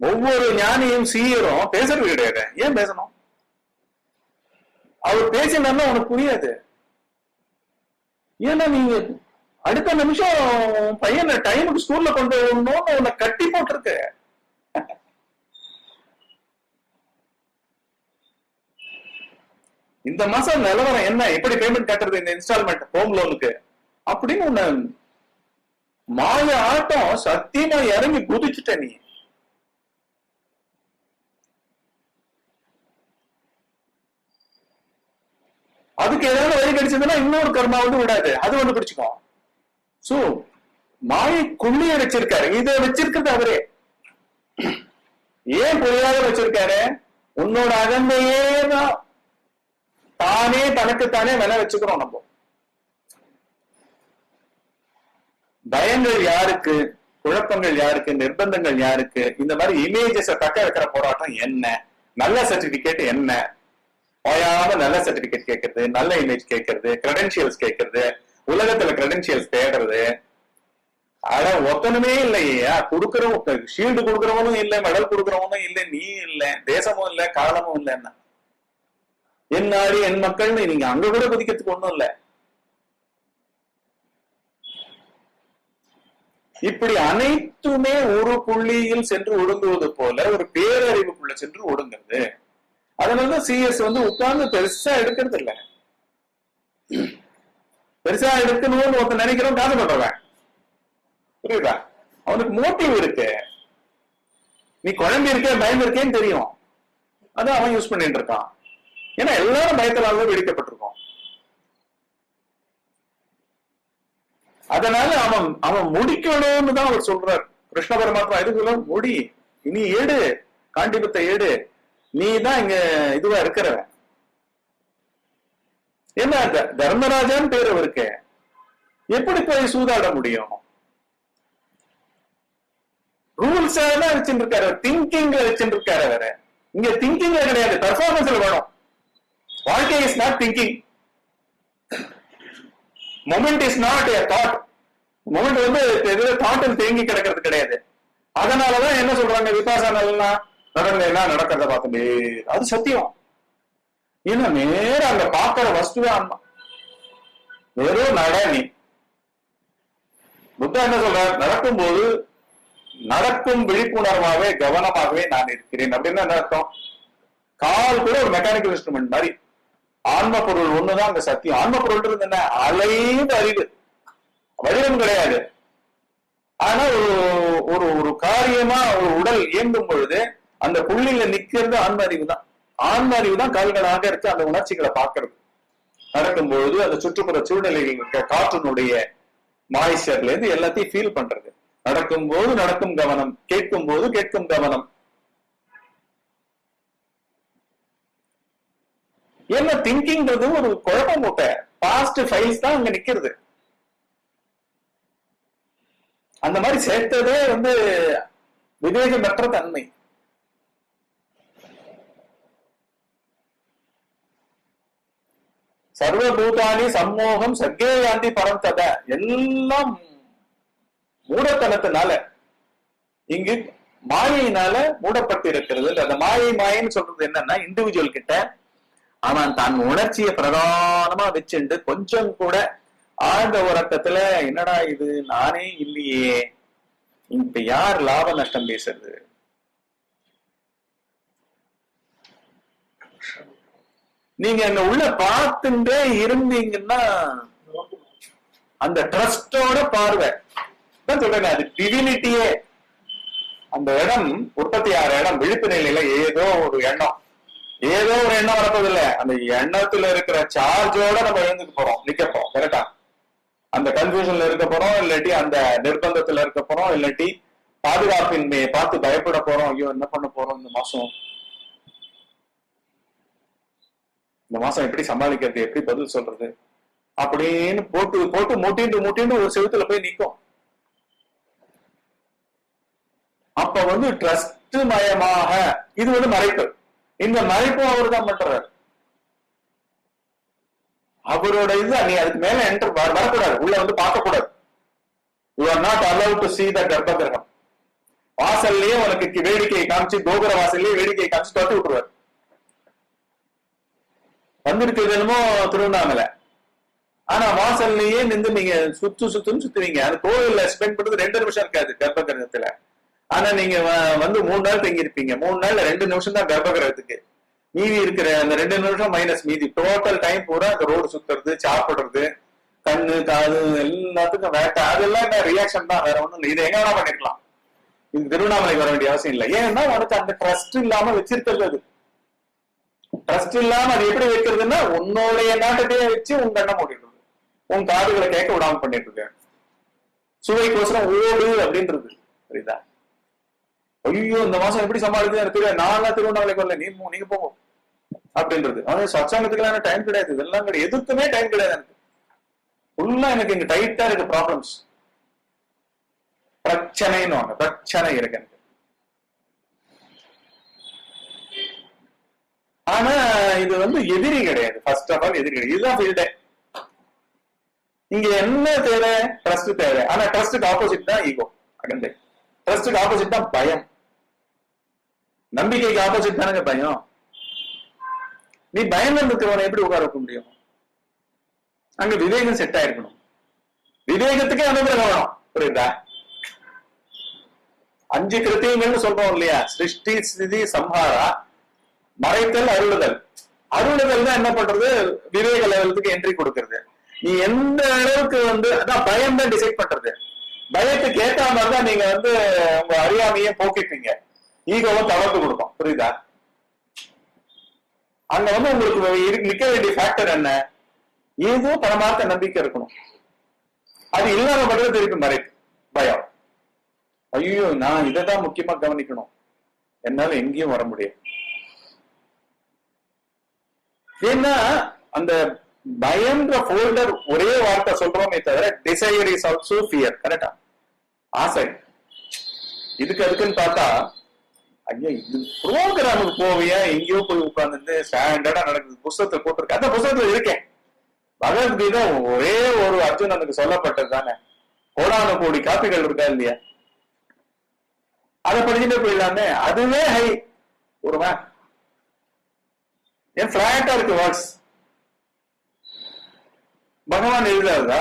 ஒவ்வொரு ஞானியும் சீயரும் பேசுறது கிடையாது. ஏன் பேசணும்? அவர் பேசினா உனக்கு புரியாது. ஏன்னா நீங்க அடுத்த நிமிஷம் பையனை டைமுக்கு ஸ்கூல்ல கொண்டு வரணும்னு உன்னை கட்டி போட்டிருக்கு. இந்த மாசம் நிலவரம் என்ன, எப்படி பேமெண்ட் கட்டுறது, இந்த இன்ஸ்டால்மெண்ட் ஹோம் லோனுக்கு அப்படின்னு உன்னை மாய ஆட்டம் சத்தியமா இறங்கி குதிச்சுட்ட நீ. அதுக்கு ஏதாவது வழி கிடைச்சதுன்னா இன்னொரு கர்மா வந்து விடாது, அது வந்து பிடிச்சுக்கும். சோ மாயை குள்ளிய வச்சிருக்காரு, இதை வச்சிருக்கிறது அவரே. ஏன் புரியாத வச்சிருக்காரு? உன்னோட அகந்தையே தான், தானே தனக்குத்தானே விலை வச்சுக்கிறோம். நம்ம பயங்கள் யாருக்கு, குழப்பங்கள் யாருக்கு, நிர்பந்தங்கள் யாருக்கு? இந்த மாதிரி இமேஜஸ தக்க வைக்கிற போராட்டம் என்ன? நல்ல சர்டிபிகேட் என்ன? ஓயாம நல்ல சர்டிபிகேட் கேட்கறது, நல்ல இமேஜ் கேட்கறது, கிரெடென்சியல்ஸ் கேட்கறது, உலகத்துல கிரெடென்சியல்ஸ் தேடுறது. ஆனா ஒத்தனுமே இல்லையா, கொடுக்கறவங்க ஷீல்டு கொடுக்கறவனும் இல்லை, மெடல் கொடுக்கறவனும் இல்லை, நீ இல்ல, தேசமும் இல்ல, காலமும் இல்லைன்னா என் நாடு என் மக்கள்னு நீங்க அங்க கூட குதிக்கிறதுக்கு ஒண்ணும் இல்ல. இப்படி அனைத்துமே ஒரு புள்ளியில் சென்று ஒடுங்குவது போல ஒரு பேரறிவுக்குள்ள சென்று ஒடுங்குறது. அதனாலதான் சிஎஸ் வந்து உட்கார்ந்து பெருசா எடுக்கிறது இல்ல. பெருசா எடுக்கணும்னு ஒருத்தர் நினைக்கிறோம், காசு பண்றவன், புரியுதா? அவனுக்கு மோட்டிவ் இருக்கு. நீ குழம்பு இருக்க, பயம் இருக்கேன்னு தெரியும், அதான் அவன் யூஸ் பண்ணிட்டு இருக்கான். ஏன்னா எல்லாரும் பயத்தினால வெடிக்கப்பட்டிருக்கோம். அதனால அவன் முடிக்கணும்னு தான் அவர் சொல்றார். கிருஷ்ண பரமாத்மா எது சொல்ல, முடி, இனி ஏடு, காண்டிபத்தை ஏடு, நீ தான் இங்க இதுவா இருக்கிறவன். என்ன தர்மராஜான்னு பேர் அவருக்கு, எப்படி போய் சூதாட முடியும்? ரூல்ஸ் தான் வச்சுட்டு இருக்காரு, திங்கிங்ல வச்சுட்டு இருக்காரு. வேற இங்க திங்கிங்ல கிடையாது, பெர்ஃபார்மன்ஸ்ல வேணும். வாழ்க்கை is not thinking, moment is not a thought. Moment வந்து தாட்டில் தேங்கி கிடக்கிறது கிடையாது. அதனாலதான் என்ன சொல்றாங்க, விபாசனா நடந்தா நடக்கிறத பார்த்துட்டே, அது சத்தியம். ஏன்னா நேர அங்க பாக்குற வஸ்துவே ஆன்மா, வெறும் நடனி. புத்தா என்ன சொல்ற, நடக்கும்போது நடக்கும் விழிப்புணர்வாகவே கவனமாகவே நான் இருக்கிறேன் அப்படின்னு என்ன அர்த்தம்? கால் கூட ஒரு மெக்கானிக்கல் இன்ஸ்ட்ருமெண்ட் மாதிரி, ஆன்ம பொருள் ஒண்ணுதான் அந்த சத்தியம். ஆன்ம பொருள் என்ன, அலைந்த அறிவு, வடிவம் கிடையாது. ஆனா ஒரு ஒரு காரியமா ஒரு உடல் இயங்கும் பொழுது அந்த புள்ளியில நிக்கிறது ஆன்ம அறிவு தான். ஆன்ம அறிவு தான் கால்களாக இருக்கு அந்த உணர்ச்சிகளை பார்க்கறது. நடக்கும்பொழுது அந்த சுற்றுப்புற சூழ்நிலையில் இருக்க காற்றினுடைய மாய்ச்சர்ல இருந்து எல்லாத்தையும் ஃபீல் பண்றது. நடக்கும்போது நடக்கும் கவனம், கேட்கும் போது கேட்கும் கவனம். என்ன திங்கிங்கிறது ஒரு குழப்பம் மூட்டை, பாஸ்ட் ஃபைல்ஸ் தான் அங்க நிக்கிறது. அந்த மாதிரி சேர்த்ததே விவேகமற்ற தன்மை. சர்வபூதானி சம்மோகம் சர்க்கேயாந்தி பரந்தத, எல்லாம் மூடத்தனத்தினால, இங்கு மாயினால மூடப்பட்டிருக்கிறது. அந்த மாயைன்னு சொல்றது என்னன்னா, இண்டிவிஜுவல் கிட்ட அவன் தன் உணர்ச்சியை பிரதானமா வச்சுண்டு கொஞ்சம் கூட ஆழ்ந்த உறக்கத்துல என்னடா இது நானே இல்லையே, இப்ப யார் லாப நஷ்டம் பேசுறது, நீங்க அங்க உள்ள பார்த்துட்டே இருந்தீங்கன்னா அந்த ட்ரஸ்டோட பார்வை தான் சொல்றேன். அது டிவினிட்டியே. அந்த இடம் உற்பத்தி ஆகிற இடம் விழிப்பு நிலையில ஏதோ ஒரு எண்ணம் வரப்போதில்லை. அந்த எண்ணத்துல இருக்கிற சார்ஜோட நம்ம எழுந்துட்டு போறோம், நிக்க போறோம். கரெக்டா? அந்த கன்ஃபியூஷன்ல இருக்க போறோம், இல்லாட்டி அந்த நிர்பந்தத்துல இருக்க போறோம், இல்லாட்டி பாதுகாப்பின்மையை பார்த்து பயப்பட போறோம். ஐயோ என்ன பண்ண போறோம் இந்த மாசம் எப்படி சமாளிக்கிறது, எப்படி பதில் சொல்றது அப்படின்னு போட்டு மூட்டின்னு ஒரு செவத்துல போய் நிற்கும். அப்ப ட்ரஸ்ட் மயமாக இது மறைப்பு. இந்த மறைப்பும் அவர் தான் பண்றாரு. அவரோட இது நீ அதுக்கு மேல என்டர் வரக்கூடாது, உள்ள பார்க்க கூடாது. You are not allowed to see the கர்ப்ப கிரகம். வாசல்லையே உனக்கு வேடிக்கையை காமிச்சு, கோபுர வாசல்லையே வேடிக்கையை காமிச்சு தொட்டு விட்டுருவாரு. வந்திருக்கிறது என்னமோ திருவண்ணாமலை, ஆனா வாசல்லையே நின்று நீங்க சுத்துவீங்க. அது கோவில்ல ஸ்பெண்ட் பண்றது 2 நிமிஷம் இருக்காது கர்ப்ப கிரகத்துல. ஆனா நீங்க 3 நாள் தங்கி இருப்பீங்க. 3 நாள்ல 2 நிமிஷம் தான் கர்ப்ப கிரகத்துக்கு. மீதி இருக்கிற அந்த 2 நிமிஷம் மைனஸ் மீதி டோட்டல் டைம் பூரா அந்த ரோடு சுத்துறது, சாப்பிடுறது, கண்ணு காது எல்லாத்துக்கும் வேட்டை, அதெல்லாம் என்ன ரியாக்ஷன் தான், வேற ஒண்ணும் இல்லை. இதை எங்க வேணா பண்ணிருக்கலாம். இது திருவண்ணாமலைக்கு வர வேண்டிய அவசியம் இல்லை. ஏன்னா உனக்கு அந்த ட்ரஸ்ட் இல்லாம வச்சிருக்கிறது. அது ட்ரஸ்ட் இல்லாம அது எப்படி வைக்கிறதுன்னா, உன்னுடைய நாட்டத்தையே வச்சு உன் கண்ணை மூடிடுறது, உன் காதுகளை கேட்க விடாம பண்ணிட்டு இருக்க, சுவைக்கோசரம் ஓடு அப்படின்றது. புரியுதா? ஐயோ இந்த மாசம் எப்படி சமாளிக்குது தெரியாது, நான் திருவண்ணாமலைக்கு வரல, நீங்க போவோம் அப்படின்றது. அவன் சச்சாங்கத்துக்கு டைம் கிடையாது, இதெல்லாம் கிடையாது, எதுக்குமே டைம் கிடையாது. எனக்கு ஃபுல்லா எனக்கு இங்க டைட்டா இருக்கு ப்ராப்ளம்ஸ், பிரச்சனை இருக்கு எனக்கு. ஆனா இது எதிரி கிடையாது. ஃபர்ஸ்ட் ஆஃப் ஆல் எதிரி கிடையாது. இதுதான் ஃபீல்டே. இங்க என்ன தேவை? ட்ரஸ்ட் தேவை. ஆனா ட்ரஸ்டுக்கு ஆப்போசிட் தான் ஈகோ. அகந்தை. ட்ரஸ்டுக்கு ஆப்போசிட் தான் பயம். நம்பிக்கைக்கு ஆப்போசிட் தானங்க பயம். நீ பயம் இருக்கிறவனை எப்படி உட்கார வைக்க முடியும்? அங்க விவேகம் செட் ஆயிருக்கணும். விவேகத்துக்கே அனுகிரகம் வேணும். புரியுதா? 5 கிருத்தியங்கள்னு சொல்றோம் இல்லையா? சிருஷ்டி, ஸ்திதி, சம்ஹாரா, மறைத்தல், அருளுதல். அருளுதல் தான் என்ன பண்றது? விவேக லெவலுக்கு என்ட்ரி கொடுக்கறது. நீ எந்த அளவுக்கு அதான் பயம் தான் டிசைட் பண்றது. பயத்துக்கு ஏற்ற மாதிரிதான் நீங்க உங்க அறியாமையே போக்கிப்பீங்க, ஈகோவும் தளர்த்து கொடுக்கும். புரியுதா? அங்க உங்களுக்கு நிக்க வேண்டிய ஃபேக்டர் என்ன? ஏதோ பரமார்த்த நம்பிக்கை இருக்கணும். அது இல்லாம பண்றது திருப்பி மறைப்பு, பயம். ஐயோ நான் இதைதான் முக்கியமா கவனிக்கணும், என்னால எங்கேயும் வர முடியும். ஏன்னா அந்த பயம்ன்ற ஃபோல்டர் ஒரே வார்த்தை சொல்றோமே தவிர, டிசைர் இஸ் ஆல்சோ ஃபியர். கரெக்டா? ஆசை. இதுக்கு அதுக்குன்னு பார்த்தா, ஐயா இது ப்ரோக்ராமுக்கு போவியா, எங்கேயோ போய் உட்கார்ந்து ஸ்டாண்டர்டா நடக்குது, புத்தகத்தை போட்டிருக்க, அந்த புத்தகத்துல இருக்கேன். பகவத்கீதை ஒரே ஒரு அர்ஜுனனுக்கு சொல்லப்பட்டது தானே, கோடான கோடி காப்பிகள் இருக்கா இல்லையா? அதை படிச்சுட்டே போயிடலாமே. அதுவே ஹை ஒருவன் ஏன் பிளாட்டா இருக்கு வேர்ட்ஸ்? பகவான் எழுதாதா?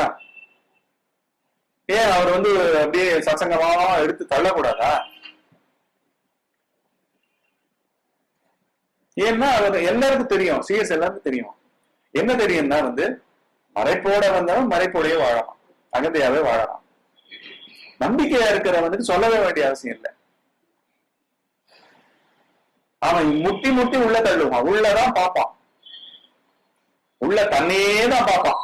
ஏன் அவர் அப்படியே சசங்கமா எடுத்து தள்ளக்கூடாதா? ஏன்னா அவர் எல்லாருக்கும் தெரியும், சிஎஸ் எல்லாருக்கும் தெரியும். என்ன தெரியும்னா மறைப்போட வந்தவன் மறைப்போடையே வாழலாம், அகந்தையாவே வாழலாம். நம்பிக்கையா இருக்கிறவனுக்கு சொல்லவே வேண்டிய அவசியம் இல்லை. அவன் முட்டி முட்டி உள்ள தள்ளுவான், உள்ளதான் பார்ப்பான், உள்ள தன்னையே தான் பார்ப்பான்.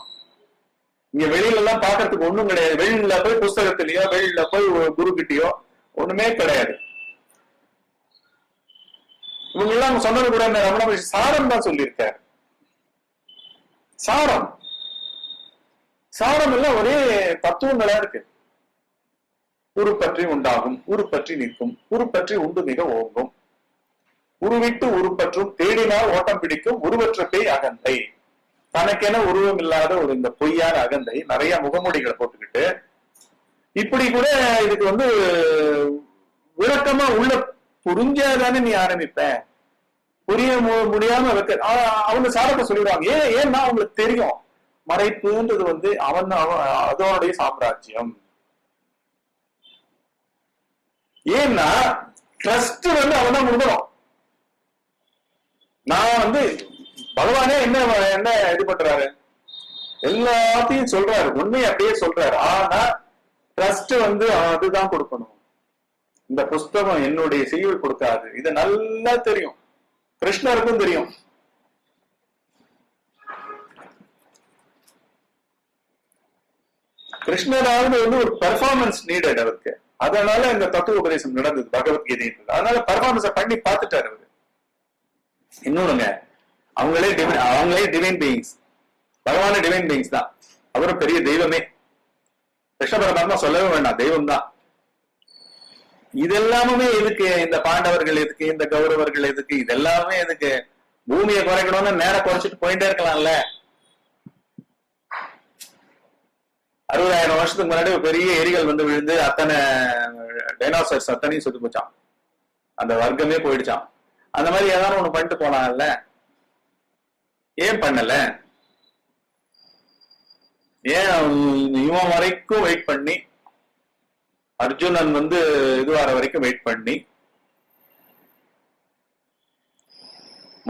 இங்க வெளியில எல்லாம் பாக்குறதுக்கு ஒண்ணும் கிடையாது. வெளியில போய் புஸ்தகத்திலயோ, வெளியில போய் குரு கிட்டயோ ஒண்ணுமே கிடையாது. இவங்க எல்லாம் சொன்னது கூட ரமண மகரிஷி சாரம் தான் சொல்லியிருக்காரு. சாரம் சாரம் எல்லாம் ஒரே தத்துவங்களா இருக்கு. உருப்பற்றி உண்டாகும், உருப்பற்றி நிற்கும், உருப்பற்றி உண்டு மிக ஓங்கும், உருவிட்டு உருப்பற்றும் தேடினால் ஓட்டம் பிடிக்கும் உருவற்ற பேய் அகந்தை. தனக்கென உருவம் இல்லாத ஒரு இந்த பொய்யான அகந்தை நிறைய முகமூடிகளை போட்டுக்கிட்டு இப்படி கூட இதுக்கு விளக்கமா உள்ள புரிஞ்சாதானே நீ ஆரம்பிப்ப, புரிய முடியாம அவங்க சாரத்தை சொல்லிடுவாங்க. ஏன்னா அவங்களுக்கு தெரியும் மறைப்புன்றது அதோடைய சாம்ராஜ்யம். ஏன்னா ட்ரஸ்ட் அவன் தான் கொடுக்கணும். நான் பகவானே என்ன இது பண்றாரு, எல்லாத்தையும் சொல்றாரு, உண்மையை அப்படியே சொல்றாரு. ஆனா ட்ரஸ்ட் அதுதான் கொடுக்கணும். இந்த புஸ்தகம் என்னுடைய செய்யுள் கொடுக்காது. இது நல்லா தெரியும், கிருஷ்ணருக்கும் தெரியும். கிருஷ்ணராவது ஒரு பெர்ஃபார்மன்ஸ் நீடட் அவருக்கு. அதனால இந்த தத்துவ உபதேசம் நடந்தது பகவத்கீதை. அதனால பெர்ஃபார்மன்ஸ பண்ணி பார்த்துட்டாரு அவரு. இன்னொருங்க, அவங்களே டிவைன் பீயிங்ஸ், பகவான டிவைன் பீயிங்ஸ் தான். அவரும் பெரிய தெய்வமே. கிருஷ்ண பரமாத்மா சொல்லவே வேண்டாம், தெய்வம் தான். இதெல்லாமே எதுக்கு? இந்த பாண்டவர்கள் எதுக்கு, இந்த கௌரவர்கள் எதுக்கு, இதெல்லாமே எதுக்கு? பூமியை குறைக்கணும்னு நேரம் குறைச்சிட்டு போயிட்டே இருக்கலாம்ல. 60,000 வருஷத்துக்கு முன்னாடி பெரிய எரிகள் விழுந்து அத்தனை டைனோசர்ஸ் அத்தனையும் சுத்தி போச்சான், அந்த வர்க்கமே போயிடுச்சான். அந்த மாதிரி ஏதாவது ஒண்ணு பண்ணிட்டு போனாங்கல்ல, ஏன் பண்ணல? ஏன் இவன் வரைக்கும் வெயிட் பண்ணி, அர்ஜுனன் இது வர வரைக்கும் வெயிட் பண்ணி,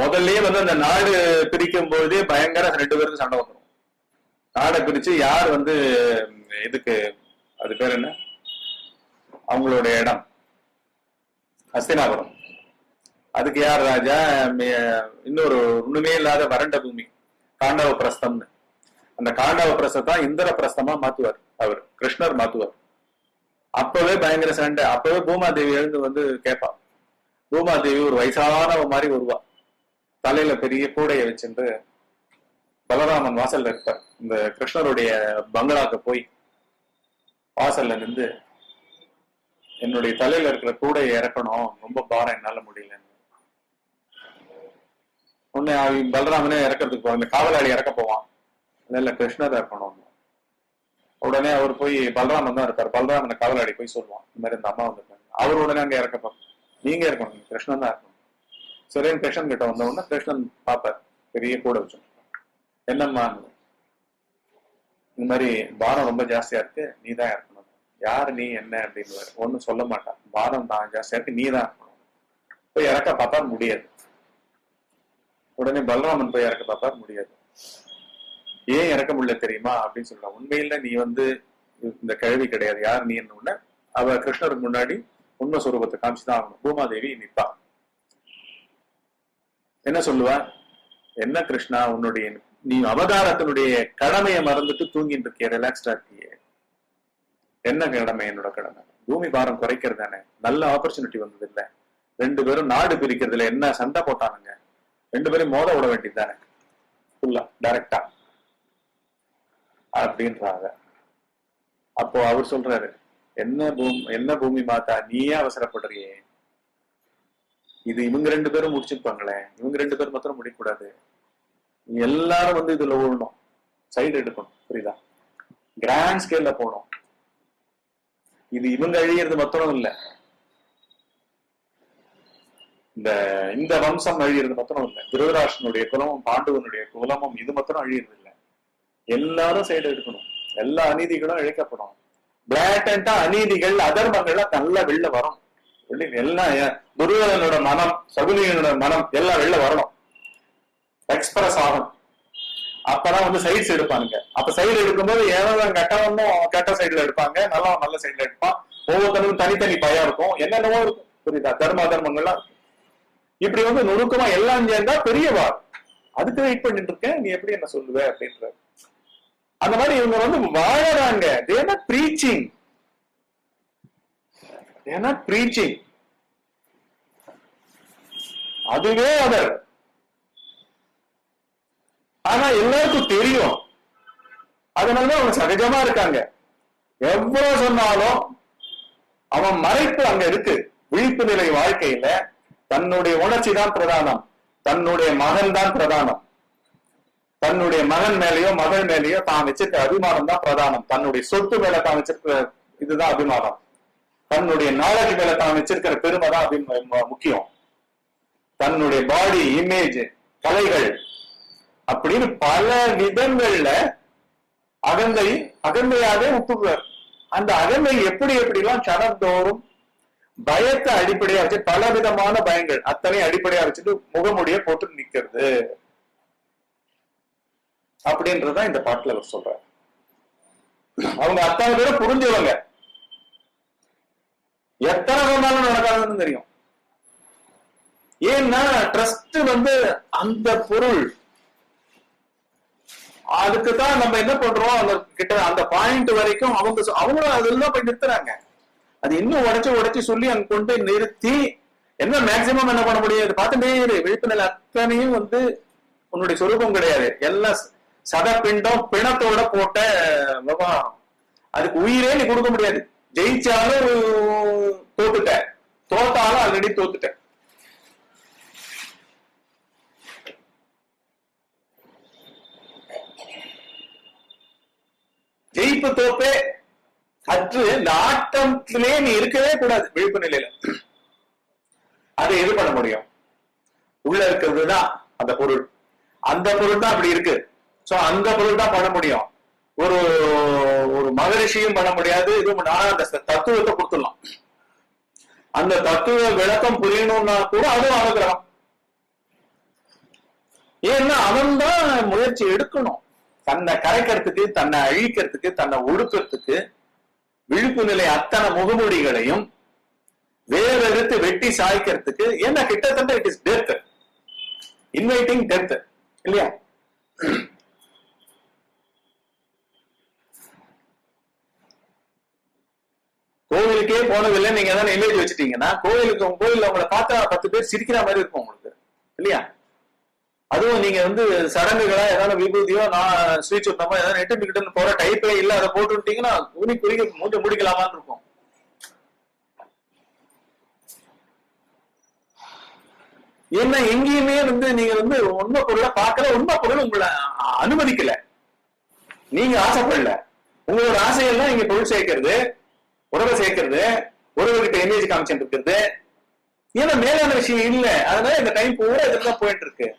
முதல்லயே அந்த நாடு பிரிக்கும் போதே பயங்கர 2 பேருக்கு சண்டை வந்துடும். நாடை பிரிச்சு யார் இதுக்கு அது பேர் என்ன, அவங்களுடைய இடம் ஹஸ்தினாபுரம், அதுக்கு யார் ராஜா? இன்னொரு ஒண்ணுமே இல்லாத வறண்ட பூமி, காண்டவ பிரஸ்தம்னு. அந்த காண்டவ பிரஸ்தான் இந்திர பிரஸ்தமா மாத்துவார் அவர், கிருஷ்ணர் மாத்துவார். அப்பவே பயங்கர சண்டை. அப்பவே பூமாதேவி எழுந்து கேட்பா. பூமாதேவி ஒரு வயசானவ மாதிரி வருவா, தலையில பெரிய கூடைய வச்சுட்டு. பலராமன் வாசல்ல இருப்பார். இந்த கிருஷ்ணருடைய பங்களாக்கு போய் வாசல்ல நின்று, என்னுடைய தலையில இருக்கிற கூடையை இறக்கணும், ரொம்ப பாரம், என்னால முடியல. உன்னை பலராமனே இறக்கிறதுக்கு போவான், இந்த காவலாளி இறக்க போவான். இல்ல கிருஷ்ணர் இறக்கணும். உடனே அவர் போய், பலராமன் தான் இருப்பார், பலராமனை காவலாளி போய் சொல்லுவான், இந்த மாதிரி இந்த அம்மா வந்துருக்காங்க. அவர் உடனே அங்க இறக்கப்போம், நீங்க இருக்கணும், கிருஷ்ணன் தான் இருக்கணும். சரின்னு கிருஷ்ணன் கிட்ட வந்த உடனே கிருஷ்ணன் பாப்பார், பெரிய கூட வச்சு, என்னம்மா இந்த மாதிரி பாரம் ரொம்ப ஜாஸ்தியா இருக்கு, நீ தான் இருக்கணும். யாரு நீ, என்ன அப்படின்னு ஒன்னும் சொல்ல மாட்டான். பாரம் தான் ஜாஸ்தியா இருக்கு, நீ தான் இருக்கணும். போய் இறக்க பார்த்தா முடியாது. உடனே பலராமன் போய் இறக்க பார்த்தா முடியாது. ஏன் இறக்க முடியல தெரியுமா அப்படின்னு சொல்றான். உண்மையில நீ இந்த கேள்வி கிடையாது, யார் நீ என்ன. அவ கிருஷ்ணருக்கு முன்னாடி உண்மை சுரூபத்தை காமிச்சுதான் ஆகணும். பூமாதேவி நிப்பா. என்ன சொல்லுவா, என்ன கிருஷ்ணா, நீ அவதாரத்தினுடைய கடமையை மறந்துட்டு தூங்கிட்டு இருக்கிய, ரிலாக்ஸ்டா இருக்கிய. என்ன கடமை? என்னோட கடமை பூமி பாரம் குறைக்கிறது தானே. நல்ல ஆப்பர்ச்சுனிட்டி வந்தது இல்ல, 2 பேரும் நாடு பிரிக்கிறதுல என்ன சண்டை போட்டானுங்க, 2 பேரும் மோத விட வேண்டியது தானே ஃபுல்லா டைரக்டா அப்படின்றாங்க. அப்போ அவர் சொல்றாரு, என்ன பூமி மாதா, நீயே அவசரப்படுறியே, இது இவங்க 2 பேரும் முடிச்சிருப்பாங்களே, இவங்க 2 பேரும் மாத்திரம் முடிக்கக்கூடாது, எல்லாரும் இதுல ஓடணும், சைடு எடுக்கணும், புரியுதா? கிராண்ட் ஸ்கேல்ல போகணும். இது இவங்க அழியறது மாத்திரம் இல்ல, இந்த வம்சம் அழியறது மாத்திரம் இல்ல, திருதராஷ்டனுடைய குலமும் பாண்டுவனுடைய குலமும் இது மாத்திரம் அழியறது இல்ல, எல்லாரும் சைடு எடுக்கணும். எல்லா அநீதிகளும் இழைக்கப்படும். பிளாட்டண்டா அநீதிகள், அதர்மங்கள்லாம் நல்லா வெளில வரும். எல்லாம் துரியோதனோட மனம், சகுனியோட மனம் எல்லாம் வெளில வரணும், எக்ஸ்பிரஸ் ஆகும். அப்பதான் சைட்ஸ் எடுப்பானுங்க. அப்ப சைடு எடுக்கும்போது ஏதாவது கெட்டவனும் கெட்ட சைடுல எடுப்பாங்க, நல்ல சைடுல எடுப்பான். ஒவ்வொருத்தருக்கும் தனித்தனி பயம் இருக்கும், என்னென்னவோ இருக்கும், புரியுதா? தர்ம அதர்மங்கள்லாம் இப்படி நுணுக்கமா எல்லாம் சேர்ந்தா பெரிய வார். அதுக்கு வெயிட் பண்ணிட்டு இருக்கேன், நீ எப்படி என்ன சொல்லுவ அப்படின்ற. அந்த மாதிரி இவங்க வாழறாங்க. பிரீச்சிங் அதுவே அதர். ஆனா எல்லாருக்கும் தெரியும், அதனாலதான் அவங்க சகஜமா இருக்காங்க. எவ்வளவு சொன்னாலும் அவன் மறைப்பு அங்க இருக்கு. விழிப்பு நிலை வாழ்க்கையில தன்னுடைய உணர்ச்சி தான் பிரதானம், தன்னுடைய மகன் தான் பிரதானம், தன்னுடைய மகன் மேலேயோ மகள் மேலேயோ தான் வச்சிருக்க அபிமானம் தான் பிரதானம், தன்னுடைய சொத்து மேல தான் வச்சிருக்கிற இதுதான் அபிமானம், தன்னுடைய நாலேஜ் மேல தான் வச்சிருக்கிற பெருமை தான் முக்கியம், தன்னுடைய பாடி இமேஜ் கலைகள் அப்படின்னு பல விதங்கள்ல அகந்தையாவே உட்படுறார். அந்த அகந்தை எப்படி எப்படிலாம் சடந்தோறும் பயத்தை அடிப்படையா வச்சு பல விதமான பயங்கள் அத்தனை அடிப்படையா வச்சுட்டு முகமுடிய போட்டு நிக்கிறது அப்படின்றதான் இந்த பாட்டுல அவர் சொல்றாரு. அவங்க அத்தனை பேரும் புரிஞ்சவங்க, எத்தனை சொன்னாலும் நடக்காதுன்னு தெரியும். ஏன்னா ட்ரஸ்ட் அந்த பொருள், அதுக்குதான் நம்ம என்ன பண்றோம், அந்த கிட்ட அந்த பாயிண்ட் வரைக்கும் அவங்களும் அதெல்லாம் போய் நிறுத்துறாங்க. அது இன்னும் உடைச்சு சொல்லி அங்க கொண்டு நிறுத்தி என்ன மேக்சிமம் என்ன பண்ண முடியாது பார்த்துட்டே விழிப்புணர்வு அத்தனையும் உன்னுடைய சொரூபம் கிடையாது, எல்லாம் சதப்பிண்டம் பிணத்தோட போட்ட விவகாரம். அதுக்கு உயிரே நீ கொடுக்க முடியாது. ஜெயிச்சாலும் தோத்துட்ட, தோத்தாலும் ஆல்ரெடி தோத்துட்ட. ஜெயிப்பு தோப்பே அற்று இந்த ஆட்டத்திலே நீ இருக்கவே கூடாது. விழிப்பு நிலையில அதை எது பண்ண முடியும்? உள்ள இருக்கிறது தான் அந்த பொருள், அந்த பொருள் தான் அப்படி இருக்கு. சோ அந்த பொருள் தான் பண்ண முடியும். ஒரு ஒரு மகரிஷியும் பண்ண முடியாது, இதுவும் அந்த தத்துவத்தை கொடுத்துடலாம். அந்த தத்துவ விளக்கம் புரியணும்னா கூட அதுவும் அனுகிரகம். ஏன்னா அவன் தான் முயற்சி எடுக்கணும், தன்னை கரைக்கிறதுக்கு, தன்னை அழிக்கிறதுக்கு, தன்னை ஒடுக்கிறதுக்கு. விழிப்பு நிலை அத்தனை முகமூடிகளையும் வேறெடுத்து வெட்டி சாய்க்கிறதுக்கு. ஏன்னா கிட்டத்தட்ட it is death, inviting death இல்லையா? கோவிலுக்கே போனதில்லை நீங்க ஏதாவது இமேஜ் வச்சுட்டீங்கன்னா, கோவில்ல உங்களை பார்த்தா 10 பேர் சிரிக்கிற மாதிரி இருக்கும் உங்களுக்கு இல்லையா? அதுவும் நீங்க சடங்குகளா ஏதாவது விபூதியோ ஸ்ரீசுத்தமோ ஏதாவது நெட்டு போற டைப்பே இல்ல, அதை போட்டு விட்டீங்கன்னா மூஞ்ச முடிக்கலாமான்னு இருக்கும். ஏன்னா எங்கேயுமே நீங்க உண்மை பொருளை பார்க்கல, உண்மை பொருள் உங்களை அனுமதிக்கல, நீங்க ஆசைப்படல. உங்களோட ஆசையெல்லாம் இங்க பொருள் சேர்க்கிறது, உறவை சேர்க்கிறது, உறவுகிட்ட இமேஜ் காமிச்சுட்டு இருக்கிறது. ஏன்னா மேலான விஷயம் இல்ல, அதனால இந்த டைம் பூரா இதுதான் போயிட்டு இருக்கு.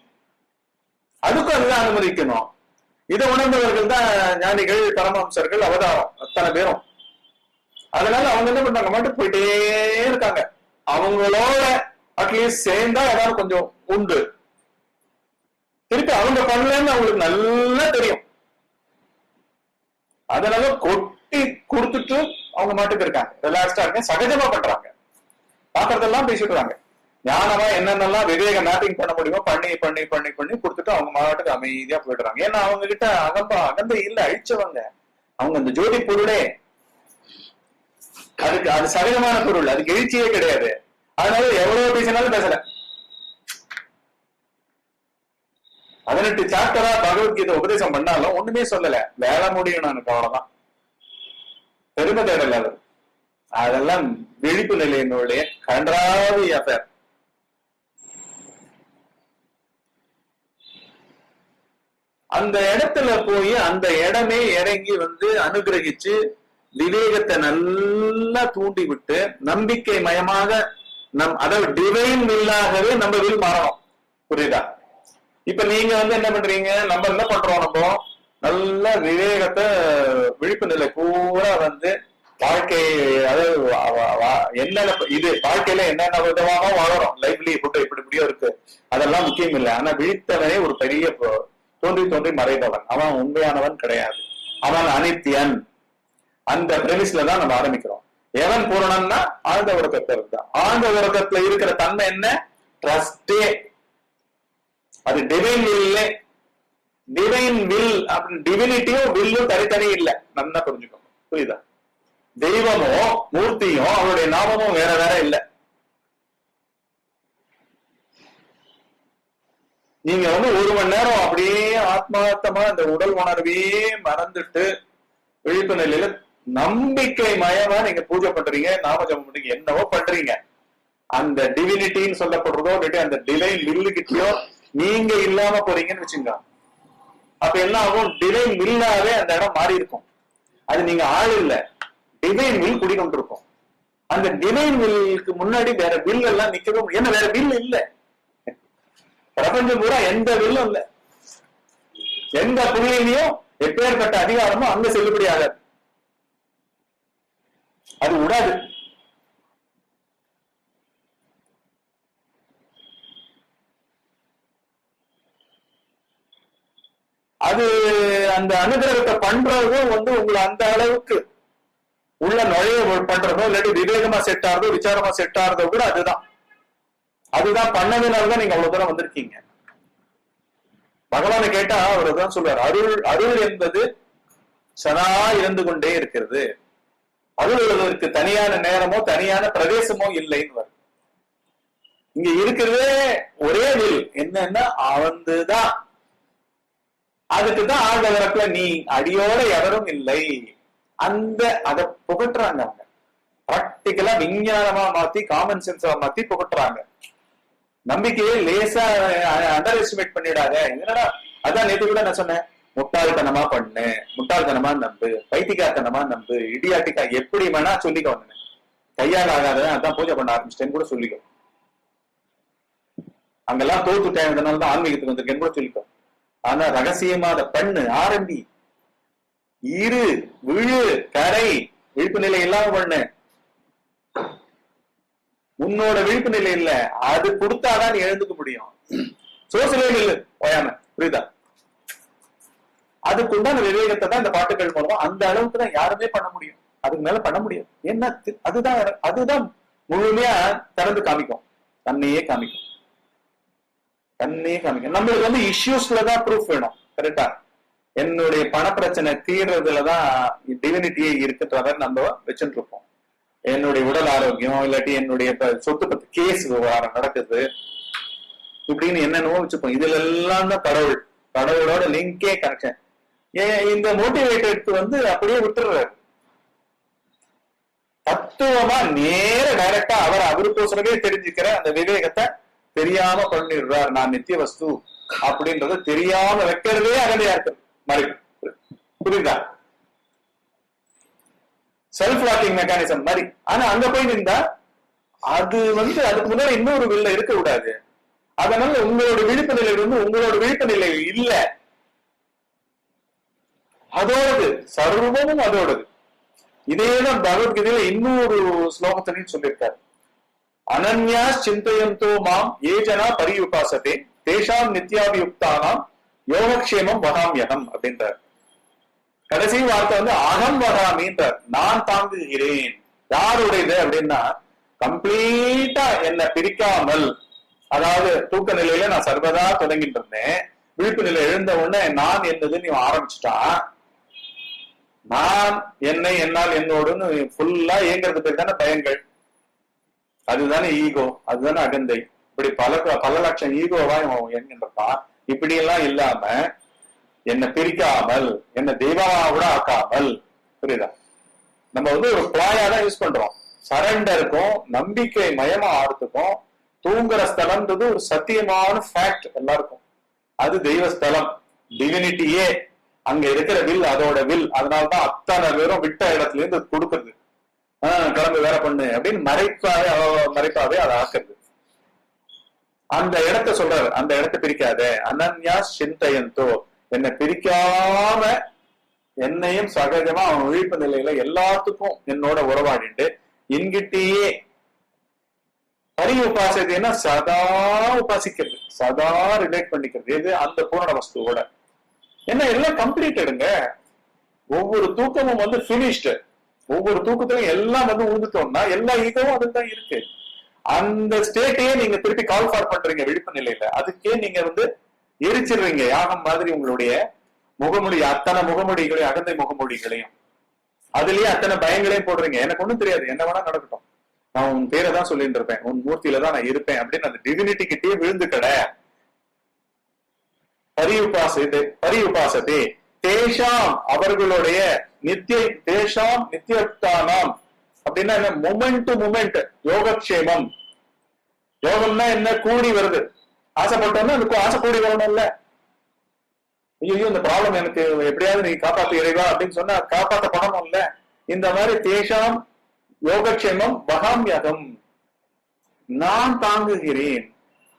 அதுக்கும் அதுதான் அனுமதிக்கணும். இதை உணர்ந்தவர்கள் தான் ஞானிகள், பரமஹம்சர்கள், அவதாரம் அத்தனை பேரும். அதனால அவங்க என்ன பண்றாங்க, மட்டும் போயிட்டே இருக்காங்க. அவங்களோட அட்லீஸ்ட் சேர்ந்தா ஏதாவது கொஞ்சம் உண்டு. திருப்பி அவங்க பண்ணலன்னு அவங்களுக்கு நல்லா தெரியும். அதனால கொட்டி கொடுத்துட்டு அவங்க மாட்டுக்கு இருக்காங்க, ரிலாக்ஸ்டா இருக்காங்க, சகஜமா பண்றாங்க, பாக்குறதெல்லாம் பேசிடுறாங்க. ஞானமா என்னென்னலாம் விவேக மேப்பிங் பண்ண முடியுமோ பண்ணி பண்ணி பண்ணி பண்ணி கொடுத்துட்டு அவங்க மாட்டுக்கு அமைதியா போயிடுறாங்க. ஏன்னா அவங்க கிட்ட அகந்தை இல்ல, அழிச்சவங்க அவங்க. அந்த ஜோதி பொருளே அதுக்கு அது சகஜமான பொருள், அதுக்கு எழுச்சியே கிடையாது. அதனால எவ்வளவு பேசினாலும் பேசல. 18 சாப்டரா பகவத்கீதை உபதேசம் பண்ணாலும் ஒண்ணுமே சொல்லல, வேலை முடியும் நான் அவ்வளவுதான். பெருமை தேடல. அதெல்லாம் விழிப்பு நிலையினுடைய கன்றாவி அஃபேர். அந்த இடத்துல போய் அந்த இடமே இறங்கி அனுகிரகிச்சு விவேகத்தை நல்லா தூண்டி விட்டு நம்பிக்கை மயமாக அதாவது டிவைன் வில்லாகவே நம்ம வில் மாறணும். புரியுதா? இப்ப நீங்க என்ன பண்றீங்க, நம்ம என்ன பண்றோம், நம்ம நல்ல விவேகத்தை விழிப்பு நிலை பூரா வாழ்க்கை, அதாவது என்னென்ன இது வாழ்க்கையில என்னென்ன விதமாக வாழறோம், லைவ்லிஹுட் இப்படியோ இருக்கு, அதெல்லாம் முக்கியம் இல்லை. ஆனா விழித்தவனே ஒரு பெரிய தோன்றி மறைந்தவன், அவன் உண்மையானவன் கிடையாது, அவன் அனித்தியன். அந்த பிரமிஸ்ல தான் நம்ம ஆரம்பிக்கிறோம். எவன் பூரணம்னா ஆழ்ந்த உறக்கத்துல இருந்தா. ஆழ்ந்த உறக்கத்துல இருக்கிற தன்மை என்ன? ட்ரஸ்டே. அது டிவைன் வில். டிவைன் வில் அப்படி டிவினிட்டியும் வில்லும் தனித்தனி இல்ல, நல்லா புரிஞ்சுக்கணும். புரியுதா? தெய்வமோ மூர்த்தியும் அவருடைய நாமமும் வேற வேற இல்ல. நீங்க 1 மணி நேரம் அப்படியே ஆத்மார்த்தமா இந்த உடல் உணர்வையே மறந்துட்டு விழிப்பு நிலையில நம்பிக்கை மயமா நீங்க பூஜை பண்றீங்க, நாம ஜபம் பண்றீங்க, என்னவோ பண்றீங்க, அந்த டிவினிட்டின்னு சொல்லப்படுறதோ இல்லாட்டி அந்த டிவைன் வில்லுகிட்டயோ நீங்க இல்லாம போறீங்கன்னு வச்சுங்க. அப்ப என்ன ஆகும்? டிவைன் வில்லாவே அந்த இடம் மாறி இருக்கும். அது நீங்க ஆள் இல்ல, டிவைன் வில் குடிக்கொண்டிருக்கும். அந்த டிவைன் வில்லுக்கு முன்னாடி வேற வில் எல்லாம் நிக்கவே, ஏன்னா வேற வில் இல்ல. பிரபஞ்சம் பூரா எந்த வில்லும் இல்ல, எந்த புள்ளியிலையும் எப்பேற்பட்ட அதிகாரமும் அங்க செல்லுபடி ஆகாது, அது விடாது. அது அந்த அனுகிரகத்தை பண்றதும் உங்களை அந்த அளவுக்கு உள்ள நுழைய பண்றதோ இல்லாட்டி விவேகமா செட் ஆறதோ விசாரமா செட் ஆறதோ கூட அதுதான் பண்ணதுனாலதான் நீங்க அவ்வளவு தூரம் வந்திருக்கீங்க. பகவானை கேட்டா அவர் தான் சொல்றாரு, அருள் என்பது சதா இருந்து கொண்டே இருக்கிறது, அருள்வதற்கு தனியான நேரமோ தனியான பிரதேசமோ இல்லைன்னு. இங்க இருக்கிறதே ஒரே வில் என்னன்னா அவன்தான், அதுக்குதான் ஆழ்வதற்குள்ள நீ அடியோட எவரும் இல்லை. அதை புகட்டுறாங்க அவங்க, பிராக்டிக்கலா விஞ்ஞானமா மாத்தி காமன் சென்ஸா மாத்தி புகட்டுறாங்க. நம்பிக்கையை லேசா அண்டர் எஸ்டிமேட் பண்ணிடாத. என்னடா அதான் நேற்று கூட நான் சொன்னேன், முட்டாள்தனமா பண்ணு, முட்டாள்தனமா நம்பு, பைத்தியக்காரத்தனமா நம்பு, இடியாட்டிக்கா எப்படி வேணா சொல்லிக்கோ, கையால் ஆகாதவன் அதான் பூஜை பண்ண ஆரம்பிச்சிட்டேன்னு கூட சொல்லிக்கோ, அங்கெல்லாம் தோத்துட்டேன் இதனாலதான் ஆன்மீகத்துக்கு வந்திருக்கேன்னு கூட சொல்லிக்கோ. ஆனா ரகசியமா அதை பண்ணு, ஆரம்பி, இரு, விழு, கரை, விழிப்பு நிலை இல்லாம பண்ணு. உன்னோட விழிப்பு நிலை இல்ல, அது கொடுத்தாதான் நீ எழுந்துக்க முடியும். சோசியலே இல்லை ஓயாம, புரியுதா? அதுக்குண்டான விவேகத்தை தான் இந்த பாட்டுகள் மூலமா அந்த அளவுக்கு தான் யாருமே பண்ண முடியும், அதுக்கு மேல பண்ண முடியும். என்ன அதுதான் முழுமையா திறந்து காமிக்கும், தன்னையே காமிக்கும். நம்மளுக்கு இஷ்யூஸ்லதான் ப்ரூஃப் வேணும், கரெக்டா? என்னுடைய பண பிரச்சனை தீர்றதுலதான் டிவினிட்டியே இருக்குன்றத நம்ம வச்சுட்டு இருப்போம். என்னுடைய உடல் ஆரோக்கியம் இல்லாட்டி என்னுடைய சொத்து பத்தி கேஸ் விவகாரம் நடக்குது இப்படின்னு என்னென்னவோ வச்சுப்போம். இதுல எல்லாம் தான் கடவுளோட லிங்கே கனெக்ஷன். இந்த மோட்டிவேட்டருக்கு அப்படியே விட்டுறாரு. தத்துவமா நேர டைரக்டா அவருக்கோசரமே தெரிஞ்சுக்கிற அந்த விவேகத்தை தெரியாம பண்ணிடுறாரு. நான் நித்திய வஸ்து அப்படின்றத தெரியாம வைக்கிறதே அகதையா இருக்கு மாதிரி, புரியுதா? செல்ஃப் லாக்கிங் மெக்கானிசம் மாதிரி. ஆனா அங்க போய் நின்றா அது அதுக்கு முன்னாடி இன்னொரு வில்ல இருக்க கூடாது. அதனால உங்களோட விழிப்பு நிலை உங்களோட விழிப்பு நிலை இல்ல, அதோடது சர்வமும் அதோடது. இதேதான் பகவத்கீதையில இன்னொரு ஸ்லோகத்திலையும் சொல்லியிருக்காரு, அனன்யா சிந்தயந்தோ மாம் ஏஜனா பரியுபாசதே தேஷாம் நித்யாபியுக்தானாம் யோகக்ஷேமம் வகாமியகம் அப்படின்றார். கடைசி வார்த்தை அகம் வகாமின்றார், நான் தாங்குகிறேன். யாருடையது அப்படின்னா கம்ப்ளீட்டா என்னை பிரிக்காமல், அதாவது தூக்க நிலையில நான் சர்வதா தொடங்கிட்டு இருந்தேன், விழிப்பு நிலை எழுந்த உடனே நான் என்னதுன்னு இவன் ஆரம்பிச்சுட்டா, நான் என்னை என்னால் என்னோடுன்னு ஃபுல்லா இயங்குறது பேர் தானே பயங்கள், அதுதானே ஈகோ, அதுதானே அகந்தை. இப்படி பல லட்சம் ஈகோவா என்கின்றப்பான். இப்படி எல்லாம் இல்லாம என்னை பிரிக்காமல், என்ன தெய்வமா கூட ஆக்காமல், புரியுதா? நம்ம ஒரு பிளாயா தான் யூஸ் பண்றோம். சரண்டருக்கும் நம்பிக்கை மயமா ஆடுறதுக்கும் தூங்குற ஸ்தலம்ன்றது ஒரு சத்தியமான ஃபேக்ட் எல்லாருக்கும். அது தெய்வ ஸ்தலம், டிவினிட்டியே அங்க இருக்கிற வில், அதோட வில். அதனாலதான் அத்தனை பேரும் விட்ட இடத்துல இருந்து கொடுக்குறது, கிளம்பு வேற பண்ணு அப்படின்னு மறைப்பாவே அதை ஆக்குறது. அந்த இடத்த சொல்றாரு, அந்த இடத்தை பிரிக்காத. அனன்யா சிந்தயந்தோ, என்னை பிரிக்காம என்னையும் சகஜமா அவன் விழிப்பு நிலையில எல்லாத்துக்கும் என்னோட உறவாடிட்டு என்கிட்டயே பரி உபாசத்தைன்னா சதா உபாசிக்கிறது, சதா ரிலேட் பண்ணிக்கிறது. எது? அந்த பூரண வஸ்துவோட. என்ன எல்லாம் கம்ப்ளீட்டடுங்க. ஒவ்வொரு தூக்கமும் பினிஷ்டு. ஒவ்வொரு தூக்கத்திலும் எல்லாம் ஊந்துட்டோம்னா எல்லா ஈகவும் அதுதான் இருக்கு. அந்த ஸ்டேட்டையே நீங்க திருப்பி கால் ஃபார் பண்றீங்க விழிப்பு நிலையில. அதுக்கே நீங்க எரிச்சிடுறீங்க யாகம் மாதிரி உங்களுடைய முகமொழி, அத்தனை முகமொழிகளையும், அகந்தை முகமொழிகளையும், அதுலயே அத்தனை பயங்களையும் போடுறீங்க. எனக்கு ஒண்ணும் தெரியாது, என்ன வேணா நடக்கட்டும், நான் உன் பேரை தான் சொல்லிட்டு இருப்பேன், உன் மூர்த்தியில தான் நான் இருப்பேன் அப்படின்னு அந்த டிவினிட்டி கிட்டே விழுந்து கடை. பரி உபாசதே தேஷாம், அவர்களுடைய நித்திய தேஷாம் நித்தியத்தானாம் அப்படின்னா என்ன? மொமெண்ட் டு மொமெண்ட் யோகக்ஷேமம். யோகம்னா என்ன? கூடி வருது. ஆசைப்பட்டோம்னா அதுக்கு ஆசை கூடி வரணும்ல. ஐயோ இந்த ப்ராப்ளம் எனக்கு எப்படியாவது நீ காப்பாத்து இறைவா அப்படின்னு சொன்னா காப்பாற்றப்படணும்ல. இந்த மாதிரி தேஷாம் யோகக்ஷேமம் வகாமியகம், நான் தாங்குகிறேன்,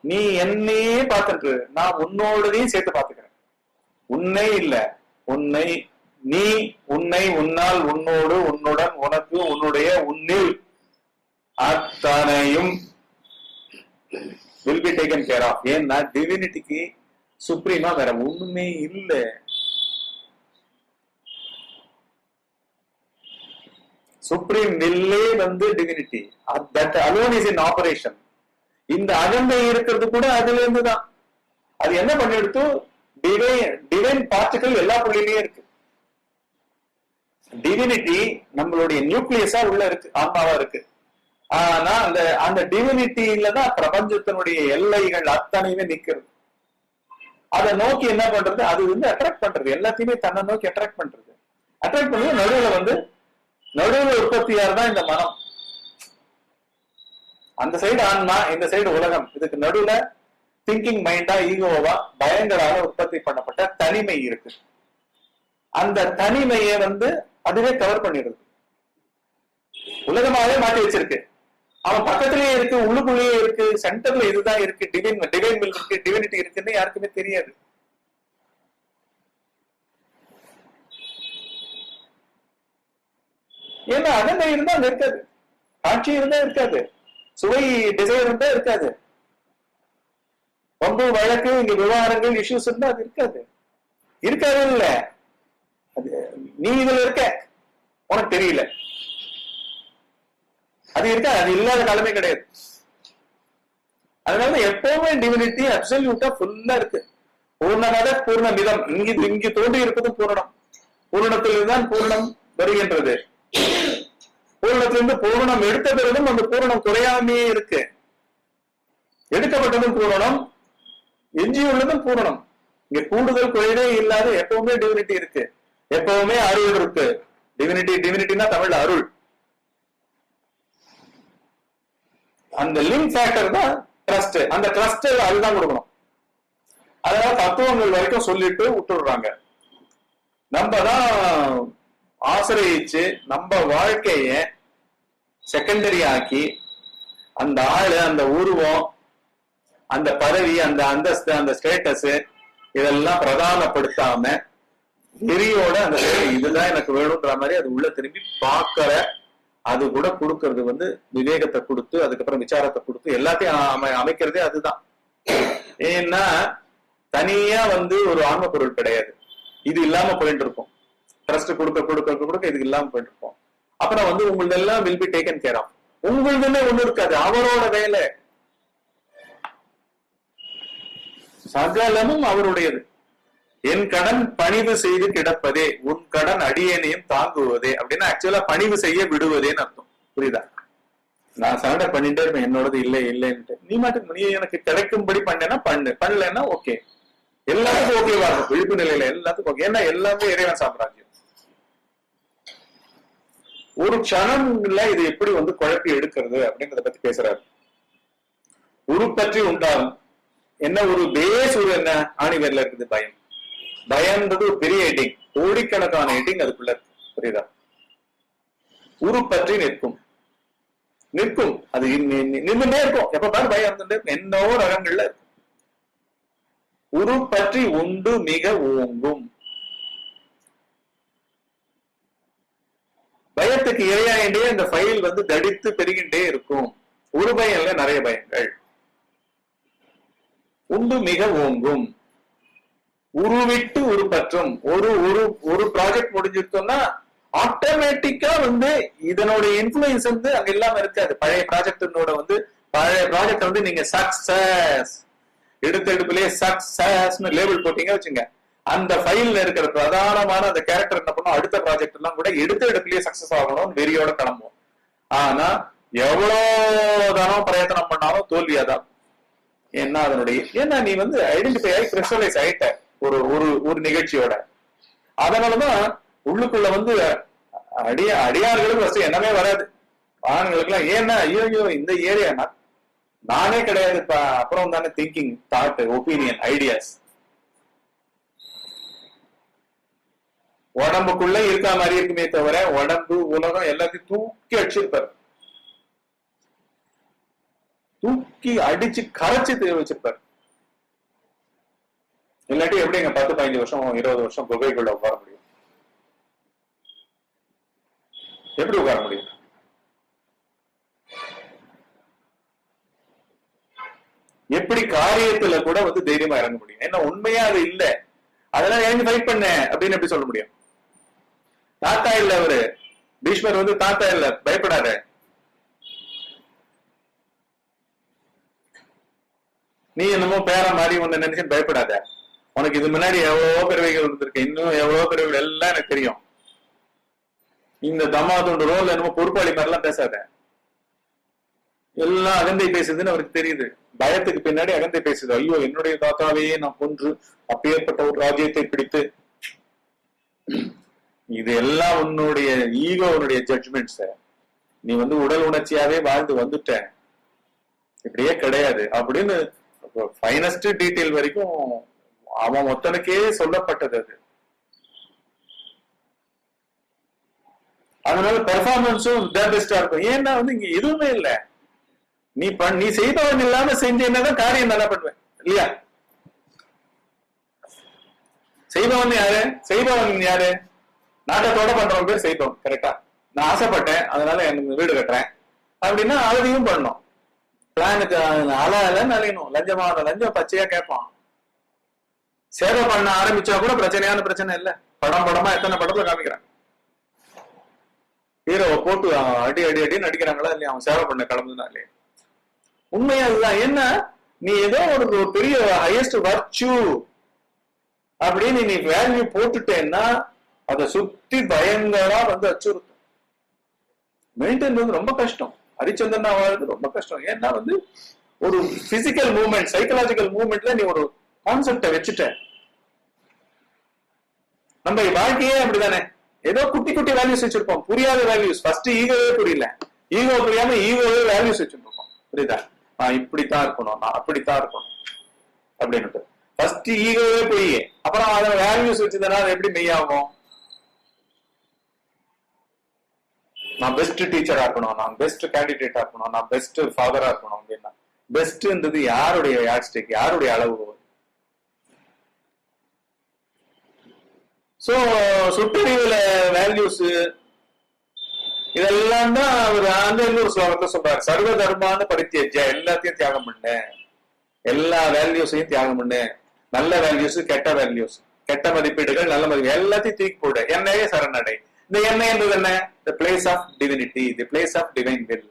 நீ என்னையே பார்த்துட்டு நான் உன்னோடதையும் சேர்த்து பார்த்துக்கிறேன். உன்னை இல்ல, உன்னை, நீ, உன்னை, உன்னால், உன்னோடு, உன்னுடன், உனக்கு, உன்னுடைய, உன்னில் அத்தனையும் will be taken care of. ஏன்னா டிவினிட்டிக்கு சுப்ரீமா வேற ஒண்ணுமே இல்லை. சுப்ரீம் வில்லே வந்து divinity. That alone is in operation. இந்த அகந்தை இருக்கிறது கூட அதுல இருந்துதான். அது என்ன பண்ணிடுத்து? டிவைன் பார்ட்டிகல் எல்லா புள்ளிலையும் இருக்கு. டிவினிட்டி நம்மளுடைய நியூக்ளியஸா உள்ள இருக்கு, ஆன்மாவா இருக்கு. ஆனா அந்த டிவினிட்டியில தான் பிரபஞ்சத்தினுடைய எல்லைகள் அத்தனையுமே நிக்கிறது. அதை நோக்கி என்ன பண்றது? அது வந்து அட்ராக்ட் பண்றது, எல்லாத்தையுமே தன்னை நோக்கி அட்ராக்ட் பண்றது. அட்ராக்ட் பண்ணி நடுவுல உற்பத்தியார் தான் இந்த மனம். அந்த சைடு ஆன்மா, இந்த சைடு உலகம். இதுக்கு நடுவுல திங்கிங் மைண்டா, ஈகோவா, பயங்கரால உற்பத்தி பண்ணப்பட்ட தனிமை இருக்கு. அந்த தனிமையை வந்து அதுவே கவர் பண்ணிடுது, உலகமாவே மாற்றி வச்சிருக்கு. அவன் பக்கத்திலேயே இருக்கு, உள்ளுக்குள்ளேயே இருக்கு, சென்டர்ல இதுதான் இருக்கு, டிவைன் வில் இருக்கு, டிவினிட்டி இருக்குன்னு யாருக்குமே தெரியாது. ஏன்னா அகந்தை இருந்தா அங்க இருக்காது, காட்சி இருந்தா இருக்காது, சுவை டிசைர் இருந்தா இருக்காது, பம்பு வழக்கு இங்க விவகாரங்கள் இஷ்யூஸ் இருந்தா அது இருக்காது. இருக்காது இல்ல, நீ இதுல இருக்க, உனக்கு தெரியல. அது இருக்கா, அது இல்லாத காலமே கிடையாது. அதனால எப்பவுமே டிவினிட்டி அப்சல்யூட்டா ஃபுல்லா இருக்கு. பூர்ணமத பூர்ணமிதம். இங்கு தோன்றி இருப்பதும் பூரணம். பூரணத்திலிருந்தான் பூர்ணம் வருகின்றது. பூரணத்திலிருந்து பூரணம் எடுத்த பிறகும் அந்த பூரணம் குறையாமையே இருக்கு. எடுக்கப்பட்டதும் பூரணம், எஞ்சியுள்ளதும் பூரணம். இங்க கூடுதல் குறைவே இல்லாத எப்பவுமே டிவினிட்டி இருக்கு. எப்பவுமே அருள் இருக்கு. டிவினிட்டினா தமிழ்ல அருள். அந்த லிங்க் ஃபேக்டர் தான் ட்ரஸ்ட். அந்த ட்ரஸ்ட் அதுதான் கொடுக்கணும். அதனால தத்துவங்கள் வரைக்கும் சொல்லிட்டு விட்டுடுறாங்க. நம்ம தான் ஆசிரியிச்சு நம்ம வாழ்க்கைய செகண்டரி ஆக்கி அந்த ஆளு, அந்த உருவம், அந்த பதவி, அந்த அந்தஸ்து, அந்த ஸ்டேட்டஸ் இதெல்லாம் பிரதானப்படுத்தாம வெறியோட அந்த இதுதான் எனக்கு வேணும்ன்ற மாதிரி அது உள்ள திரும்பி பார்க்கிற, அது கூட கொடுக்கறது வந்து விவேகத்தை கொடுத்து, அதுக்கப்புறம் விசாரத்தை கொடுத்து எல்லாத்தையும் அமைக்கிறதே அதுதான். ஏன்னா தனியா வந்து ஒரு ஆன்ம பொருள் கிடையாது. இது இல்லாம போயிட்டு இருக்கும். ட்ரஸ்ட் கொடுக்க இதுக்கு இல்லாம போயிட்டு இருக்கும். அப்புறம் வந்து உங்களதெல்லாம் will be taken care of. உங்களுதுமே ஒண்ணு இருக்காது, அவரோட வேலை சகலமும் அவருடையது. என் கடன் பணிவு செய்து கிடப்பதே, உன் கடன் அடியேனையும் தாங்குவதே அப்படின்னா ஆக்சுவலா பணிவு செய்ய விடுவதேன்னு அர்த்தம். புரியுதா? நான் சரண்டர் பண்ணிட்டே இருப்பேன், என்னோடது இல்லைன்ட்டு. நீ மாட்டுக்கு நீ எனக்கு கிடைக்கும்படி பண்ணேன்னா பண்ணலன்னா ஓகே, எல்லாத்துக்கும் ஓகேவா இருக்கும். விழிப்பு நிலையில எல்லாத்துக்கும் ஓகே. ஏன்னா எல்லாமே இறைவன் சாம்ராஜ்யம். ஒரு க்ஷணம்ல இது எப்படி வந்து குழப்பி எடுக்கிறது அப்படின்றத பத்தி பேசுறாரு. உருப்பற்றி உண்டாகும் என்ன ஒரு பேஸ், ஒரு என்ன ஆணிவேர்ல இருக்குது பயம். பயம்ன்றது ஒரு பெரிய ஹெட்டிங், கோடிக்கணக்கான ஹெட்டிங் அதுக்குள்ள இருக்கு. புரியுதா? உருப்பற்றி நிற்கும் அது நின்றுட்டே இருக்கும். எப்ப பாரு பயம் இருந்துட்டே இருக்கும், என்னவோ ரகங்கள்ல இருக்கும். உருப்பற்றி உண்டு மிக ஓங்கும். பயத்துக்கு இரையாயிண்டே இந்த ஃபைல் வந்து தடித்து பெருகின்றே இருக்கும். ஒரு பயம் இல்ல, நிறைய பயங்கள். உண்டு மிக ஓங்கும். உருவிட்டு உருப்பற்றும். ஒரு ப்ராஜெக்ட் முடிஞ்சிருத்தோம்னா ஆட்டோமேட்டிக்கா வந்து இதனுடைய இன்ஃபுளுன்ஸ் வந்து அங்க இல்லாம இருக்காது. பழைய ப்ராஜெக்ட் வந்து நீங்க சக்சஸ் எடுப்பிலேயே சக்சஸ்னு லேபிள் போட்டீங்க வச்சுங்க, அந்த ஃபைல்ல இருக்கிற பிரதானமான அந்த கேரக்டர் என்ன பண்ணும், அடுத்த ப்ராஜெக்ட் எல்லாம் கூட எடுப்பிலேயே சக்சஸ் ஆகணும்னு வெறியோட கிளம்பும். ஆனா எவ்வளவு தானம் பிரயத்தனம் பண்ணாலும் தோல்வியாதான். ஏன்னா நீ வந்து ஐடென்டிஃபை ஆகி கிறிஸ்டலைஸ் ஆயிட்ட ஒரு நிகழ்ச்சியோட. அதனாலதான் உள்ளுக்குள்ள வந்து அடியார்களுக்கு எண்ணமே வராது. ஆண்களுக்கு எல்லாம் ஏன்னா ஐயோ இந்த ஏரியா நானே கிடையாது, அப்புறம் தானே திங்கிங், தாட், ஒப்பீனியன், ஐடியாஸ். உடம்புக்குள்ள இருக்கா மாதிரி இருக்குமே தவிர உடம்பு உலகம் எல்லாத்தையும் தூக்கி அடிச்சிருப்பாரு, தூக்கி அடிச்சு கரைச்சு வச்சிருப்பாரு. இல்லாட்டி எப்படி 10-15 வருஷம் 20 வருஷம் குகைக்குள்ள உட்கார முடியும்? எப்படி உட்கார முடியும்? எப்படி காரியத்துல கூட வந்து தைரியமா இறங்க முடியும்? ஏன்னா உண்மையா அது இல்ல, அதெல்லாம் இறங்கி ஃபைட் பண்ண அப்படின்னு எப்படி சொல்ல முடியும்? தாத்தா இல்ல அவரு, பீஷ்மர் வந்து தாத்தா இல்ல, பயப்படாத. நீ என்னமோ பேர மாதிரி ஒண்ணு நினைச்சு பயப்படாத. உனக்கு இது முன்னாடி எவ்வளவோ பிறவைகள் இருந்திருக்கு, இன்னும் எவ்வளவோ பிறவைகள் எல்லாம் எனக்கு தெரியும். இந்த தம்மாதுண்டு ரோல் என்னமோ பொறுப்பாளி மாதிரி எல்லாம் பேசாத. எல்லாம் அகந்தை பேசுதுன்னு அவருக்கு தெரியுது. பயத்துக்கு பின்னாடி அகந்தை பேசுது. ஐயோ என்னுடைய தாத்தாவையே நான் கொன்று அப்பேற்பட்ட ஒரு ராஜ்யத்தை பிடித்து, இது எல்லாம் உன்னுடைய ஈகோனுடைய ஜட்ஜ்மெண்ட்ஸ். நீ வந்து உடல் உணர்ச்சியாவே வாழ்ந்து வந்துட்ட, இப்படியே கிடையாது அப்படின்னு ஃபைனஸ்ட் டீட்டெயில் வரைக்கும் அவன் ஒத்தனுக்கே சொல்லப்பட்டது அது. அதனால பெர்ஃபார்மன்ஸும் பெஸ்டா இருக்கும். ஏன்னா வந்து இங்க எதுவுமே இல்ல, நீ செய்பவன் இல்லாம செஞ்சேன்னாதான் காரியம் நல்லா பண்ணுவேன் இல்லையா? செய்பவன் யாரு? செய்பவன் யாரு? நாட்டத்தோட பண்றவன் பேர் செய்பவன். கரெக்டா? நான் ஆசைப்பட்டேன் அதனால எனக்கு வீடு கட்டுறேன் அப்படின்னா அதையும் பண்ணணும். பிளானுக்கு அலையலன்னு அலையணும். லஞ்சமான லஞ்சம் பச்சையா கேட்பான். சேவை பண்ண ஆரம்பிச்சா கூட பிரச்சனையான பிரச்சனை இல்ல. படமா எத்தனை படத்துல காமிக்கிறான், ஹீரோவை போட்டு அடி அடி அடின்னு நடிக்கிறாங்களா இல்லையா? அவன் சேவை பண்ண கிளம்புனா இல்லையா? உண்மையா அதுதான். என்ன நீ ஏதோ ஒரு பெரிய ஹையஸ்ட் வர்ச்சு அப்படின்னு நீ வேல்யூ போட்டுட்டேன்னா அதை சுத்தி பயங்கரா வந்து அச்சுறுத்தும். மெயின்டைன் வந்து ரொம்ப கஷ்டம். ஹரிச்சந்திரனா வாழ்றது ரொம்ப கஷ்டம். ஏன்னா வந்து ஒரு பிசிக்கல் மூவ்மெண்ட், சைக்கலாஜிக்கல் மூவ்மெண்ட்ல நீ ஒரு கான்செப்ட வச்சுட்ட. நம்ம வாழ்க்கையே அப்படிதானே, ஏதோ குட்டி குட்டி வேல்யூஸ் வச்சிருப்போம், புரியாத வேல்யூஸ். ஃபர்ஸ்ட் ஈகோவே புரியல, ஈகோ புரியாம ஈகோவே வேல்யூஸ் வச்சிருப்போம். புரியுதா? நான் இப்படித்தான் இருக்கணும், நான் அப்படித்தான் இருக்கணும் அப்படின்னு ஃபர்ஸ்ட் ஈகோவே போய் அப்புறம் அதை வேல்யூஸ் வச்சிருந்தா அது எப்படி மெய்யாகும்? நான் பெஸ்ட் டீச்சரா இருக்கணும், நான் பெஸ்ட் கேண்டிடேட்டா இருக்கணும், நான் பெஸ்ட் ஃபாதரா இருக்கணும் அப்படின்னா பெஸ்ட்ன்றது யாருடைய யாட்ஸ்டிக், யாருடைய அளவு? சோ சுற்றறிவுல வேல்யூஸ் இதெல்லாம் தான் அவர் அந்த இன்னொரு ஸ்லோகத்தை சொல்றாரு. சர்வ தர்மான பரித்தியஜ்ய, எல்லாத்தையும் தியாகம் பண்ணு, எல்லா வேல்யூஸையும் தியாகம் பண்ணு. நல்ல வேல்யூஸ், கெட்ட வேல்யூஸ், கெட்ட மதிப்பீடுகள், நல்ல மதிப்பு எல்லாத்தையும் தூக்கி போடு, என்னையே சரணடை. இந்த எண்ணெய் என்பது என்ன? The place of divinity, the place of divine will.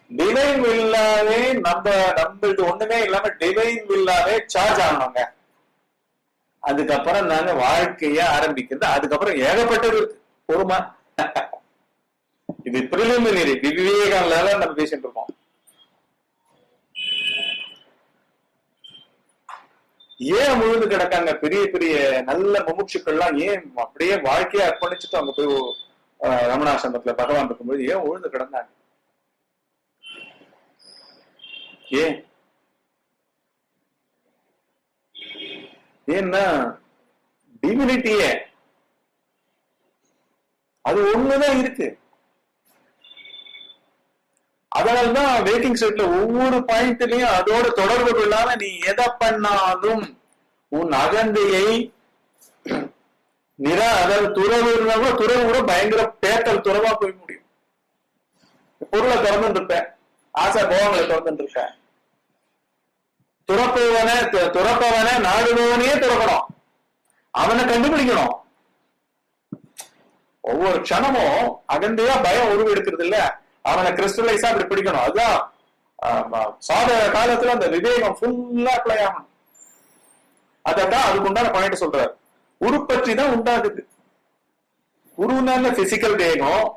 Divine வில்லாவே நம்மளுக்கு ஒண்ணுமே இல்லாம டிவைன் வில்லாவே சார்ஜ் ஆகணுங்க. அதுக்கப்புறம் நாங்க வாழ்க்கைய ஆரம்பிக்கிறது. அதுக்கப்புறம் ஏகப்பட்டது இருக்கு. பொறுமா, இது பிரிலிமினரி விவேகம் லெவல் நம்ம பேசிட்டு இருக்கோம். ஏன் முழுந்து கிடக்காங்க பெரிய பெரிய நல்ல முமுட்சுக்கள்லாம்? ஏன் அப்படியே வாழ்க்கையை அர்ப்பணிச்சுட்டு அவங்க போய் ரமணாசிரமத்துல பகவான் இருக்கும்போது ஏன் உழுந்து கிடந்தாங்க? ஏன்? ஏன்னா டிவினிட்டியே அது ஒண்ணுதான் இருக்கு. அதனால்தான் வெயிட்டிங் செட்ல ஒவ்வொரு பாயிண்ட்லயும் அதோட தொடர்பு இல்லாம நீ எதை பண்ணாலும் உன் அகந்தையை அதாவது துறவு இருந்தா துறவு கூட பயங்கர பேட்டல் துறவா போய் முடியும். பொருளை திறந்துட்டு இருப்பேன், ஆசை போகங்களை திறந்துட்டு இருப்பேன். துறப்பவனை நாடுபவனையே துறக்கணும், அவனை கண்டுபிடிக்கணும். ஒவ்வொரு க்ஷணமும் அகந்தையா பயம் உருவெடுக்கிறது இல்ல, அவனை கிறிஸ்டலைஸா அப்படி பிடிக்கணும். அதுதான் சாதக காலத்துல அந்த விவேகம் ஃபுல்லா அப்ளை ஆகணும். அதான் அதுக்கு உண்டான பாயிண்ட் சொல்றாரு. உருப்பற்றி தான் உண்டாகுது. உருவனால பிசிக்கல் தேகம்.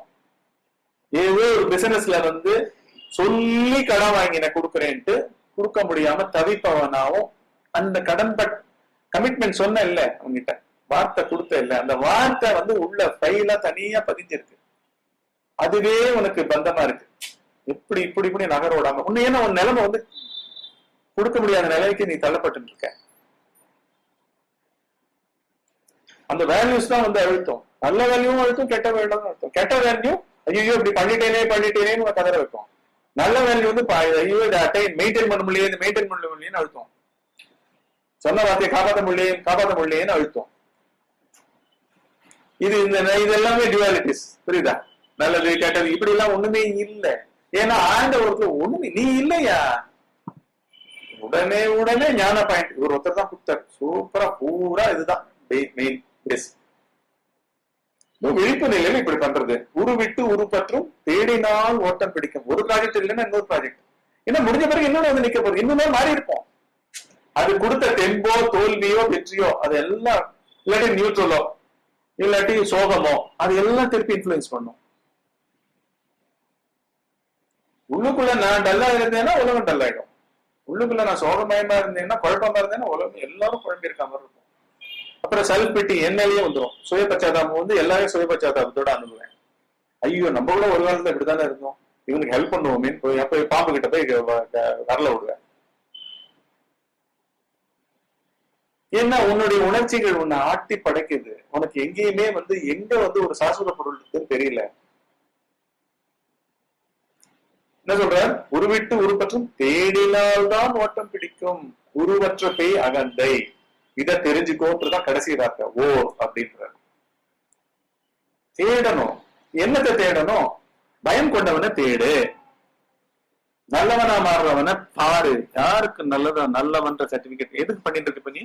ஏதோ ஒரு பிசினஸ்ல வந்து சொல்லி கடன் வாங்கின கொடுக்குறேன்ட்டு கொடுக்க முடியாம தவிப்பவனாவும் அந்த கடன் கமிட்மெண்ட் சொன்ன இல்ல உங்ககிட்ட வார்த்தை கொடுத்த இல்ல, அந்த வார்த்தை வந்து உள்ள ஃபைலா தனியா பதிஞ்சிருக்கு. அதுவே உனக்கு பந்தமா இருக்கு. இப்படி இப்படி இப்படி நகர விடாம உன்னை ஏன்னா உன் நிலைமை வந்து கொடுக்க முடியாத நிலைக்கு நீ தள்ளப்பட்டு இருக்க. அந்த வேல்யூஸ் தான் வந்து அழுத்தம். நல்ல வேல்யூவும் அழுத்தம், கெட்ட வேல்யூவும் அழுத்தம். கெட்ட வேல்யூ ஐயோ இப்படி பண்ணிட்டேனேன்னு கதற வைக்கும். நல்ல வேல்யூ வந்து ஐயோ இதை மெயின்டைன் பண்ண முடியலன்னு அழுத்தம். சொன்ன வார்த்தையை காப்பாற்ற முடியலேன்னு அழுத்தம். இது எல்லாமே டியூவாலிட்டிஸ். புரியுதா? நல்லது கெட்டது இப்படி எல்லாம் ஒண்ணுமே இல்லை. ஏன்னா ஆண்டவருக்கு ஒண்ணுமே நீ இல்லையா. உடனே ஞான பாயிண்ட் ஒரு ஒருத்தர் தான் கொடுத்தாரு. சூப்பரா பூரா இதுதான் மெயின். விழிப்பு நிலையில இப்படி பண்றது. உருவிட்டு உருப்பற்றும் தேடினால் ஓட்டம் பிடிக்கும். ஒரு ப்ராஜெக்ட் இல்லைன்னா இன்னொரு ப்ராஜெக்ட். ஏன்னா முடிஞ்ச பிறகு இன்னொன்னு வந்து நிக்க போகுது. இன்னுமே மாறி இருப்போம். அது கொடுத்த தெம்போ தோல்வியோ வெற்றியோ அது எல்லாம் இல்லாட்டி நியூட்ரலோ இல்லாட்டி சோகமோ அது எல்லாம் திருப்பி இன்ஃபுளுன்ஸ் பண்ணும். உள்ளுக்குள்ள நான் டல்லா இருந்தேன்னா உலகம் டல்லாயிடும். உள்ளுக்குள்ள நான் சோகமயமா இருந்தேன்னா குழப்பமா இருந்தேன்னா உலகம் எல்லாரும் குழம்பி இருக்க மாதிரி இருக்கும். அப்புறம் செல்ஃப் பிட்டி என்னையே வந்துடும். சுய பச்சாதாபம் வந்து எல்லாரும் சுய பச்சாதாபத்தோட அனுப்புவேன். ஐயோ நம்ம கூட ஒரு காலத்துல இப்படித்தானே இருந்தோம், இவனுக்கு ஹெல்ப் பண்ணுவோமே போய் பாம்பு கிட்ட போய் வரல விடுவேன். ஏன்னா உன்னுடைய உணர்ச்சிகள் உன்னை ஆட்டி படைக்குது. உனக்கு எங்கேயுமே வந்து எங்க வந்து ஒரு சாஸ்வத பொருள் இருக்குன்னு தெரியல. என்ன சொல்ற? உருவிட்டு உருப்பற்றும் தேடினால்தான் ஓட்டம் பிடிக்கும். உருவற்ற பேய் அகந்தை. இதை தெரிஞ்சுக்கோன்றதான் கடைசி வார்த்தை ஓ அப்படின்ற. தேடணும். என்னத்தை தேடணும்? பயம் கொண்டவனை தேடு. நல்லவனா மாறுறவனை பாரு. யாருக்கு நல்லவன்ற சர்டிபிகேட் எதுக்கு பண்ணிட்டு இருக்க? பண்ணி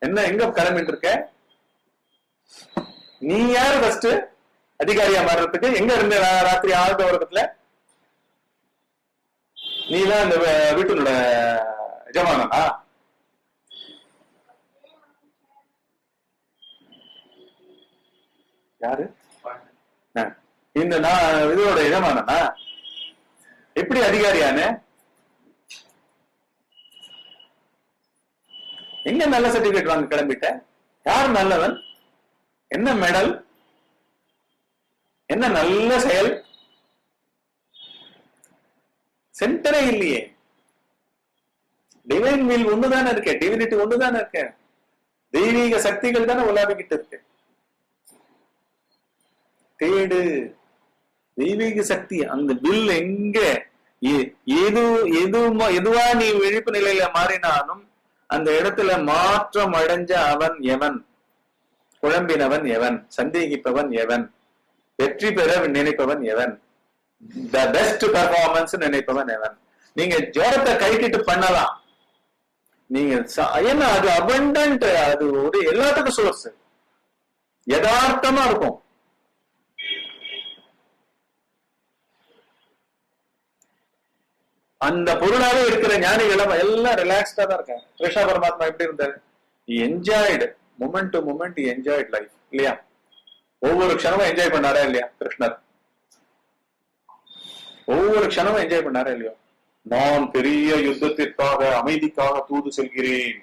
என்ன எங்க கிளம்பிட்டு இருக்க? நீ யாரு ஃபர்ஸ்ட் அதிகாரியா மாறுறதுக்கு? எங்க இருந்த ராத்திரி ஆழ்ந்த உலகத்துல? நீதான் இந்த வீட்டுல எஜமானனா? யாரு இந்த இதோட எஜமானனா? எப்படி அதிகாரியானு? எங்க நல்ல சர்டிபிகேட் வாங்க கிளம்பிட்ட? யார் நல்லவன்? என்ன மெடல்? என்ன நல்ல செயல்? சென்டரே இல்லையே. டிவைன் வில் ஒண்ணுதானே இருக்க, டிவினிட்டி ஒண்ணுதானே இருக்க, தெய்வீக சக்திகள் தானே உலாவிக்கிட்டு இருக்கு. தேடு தெய்வீக சக்தி. அந்த வில் எங்க எதுவா நீ விழிப்பு நிலையில மாறினாலும் அந்த இடத்துல மாற்றம் அடைஞ்ச அவன் எவன்? குழம்பினவன் எவன்? சந்தேகிப்பவன் எவன்? வெற்றி பெற நினைப்பவன் எவன்? த பெஸ்ட் பெர்ஃபார்மன்ஸ் நினைப்பவன் எவன்? நீங்க ஜோரத்தை கைக்கிட்டு பண்ணலாம். நீங்க ஏன்னா அது அபண்டன்ட். அது ஒரு எல்லாத்துக்கும் சோர்ஸ். யதார்த்தமா இருக்கும். அந்த பொருளாவே இருக்கிற ஞானிகளும் எல்லாம் ரிலாக்ஸ்டா தான் இருக்காங்க. கிருஷ்ண பரமாத்மா எப்படி இருந்தாரு? Enjoyed moment to moment, enjoyed life இல்லையா? ஒவ்வொரு க்ஷணமும் என்ஜாய் பண்ணாரா இல்லையா கிருஷ்ணர்? ஒவ்வொரு க்ஷணமும் என்ஜாய் பண்ணாரா இல்லையோ? நான் பெரிய யுத்தத்திற்காக அமைதிக்காக தூது செல்கிறேன்,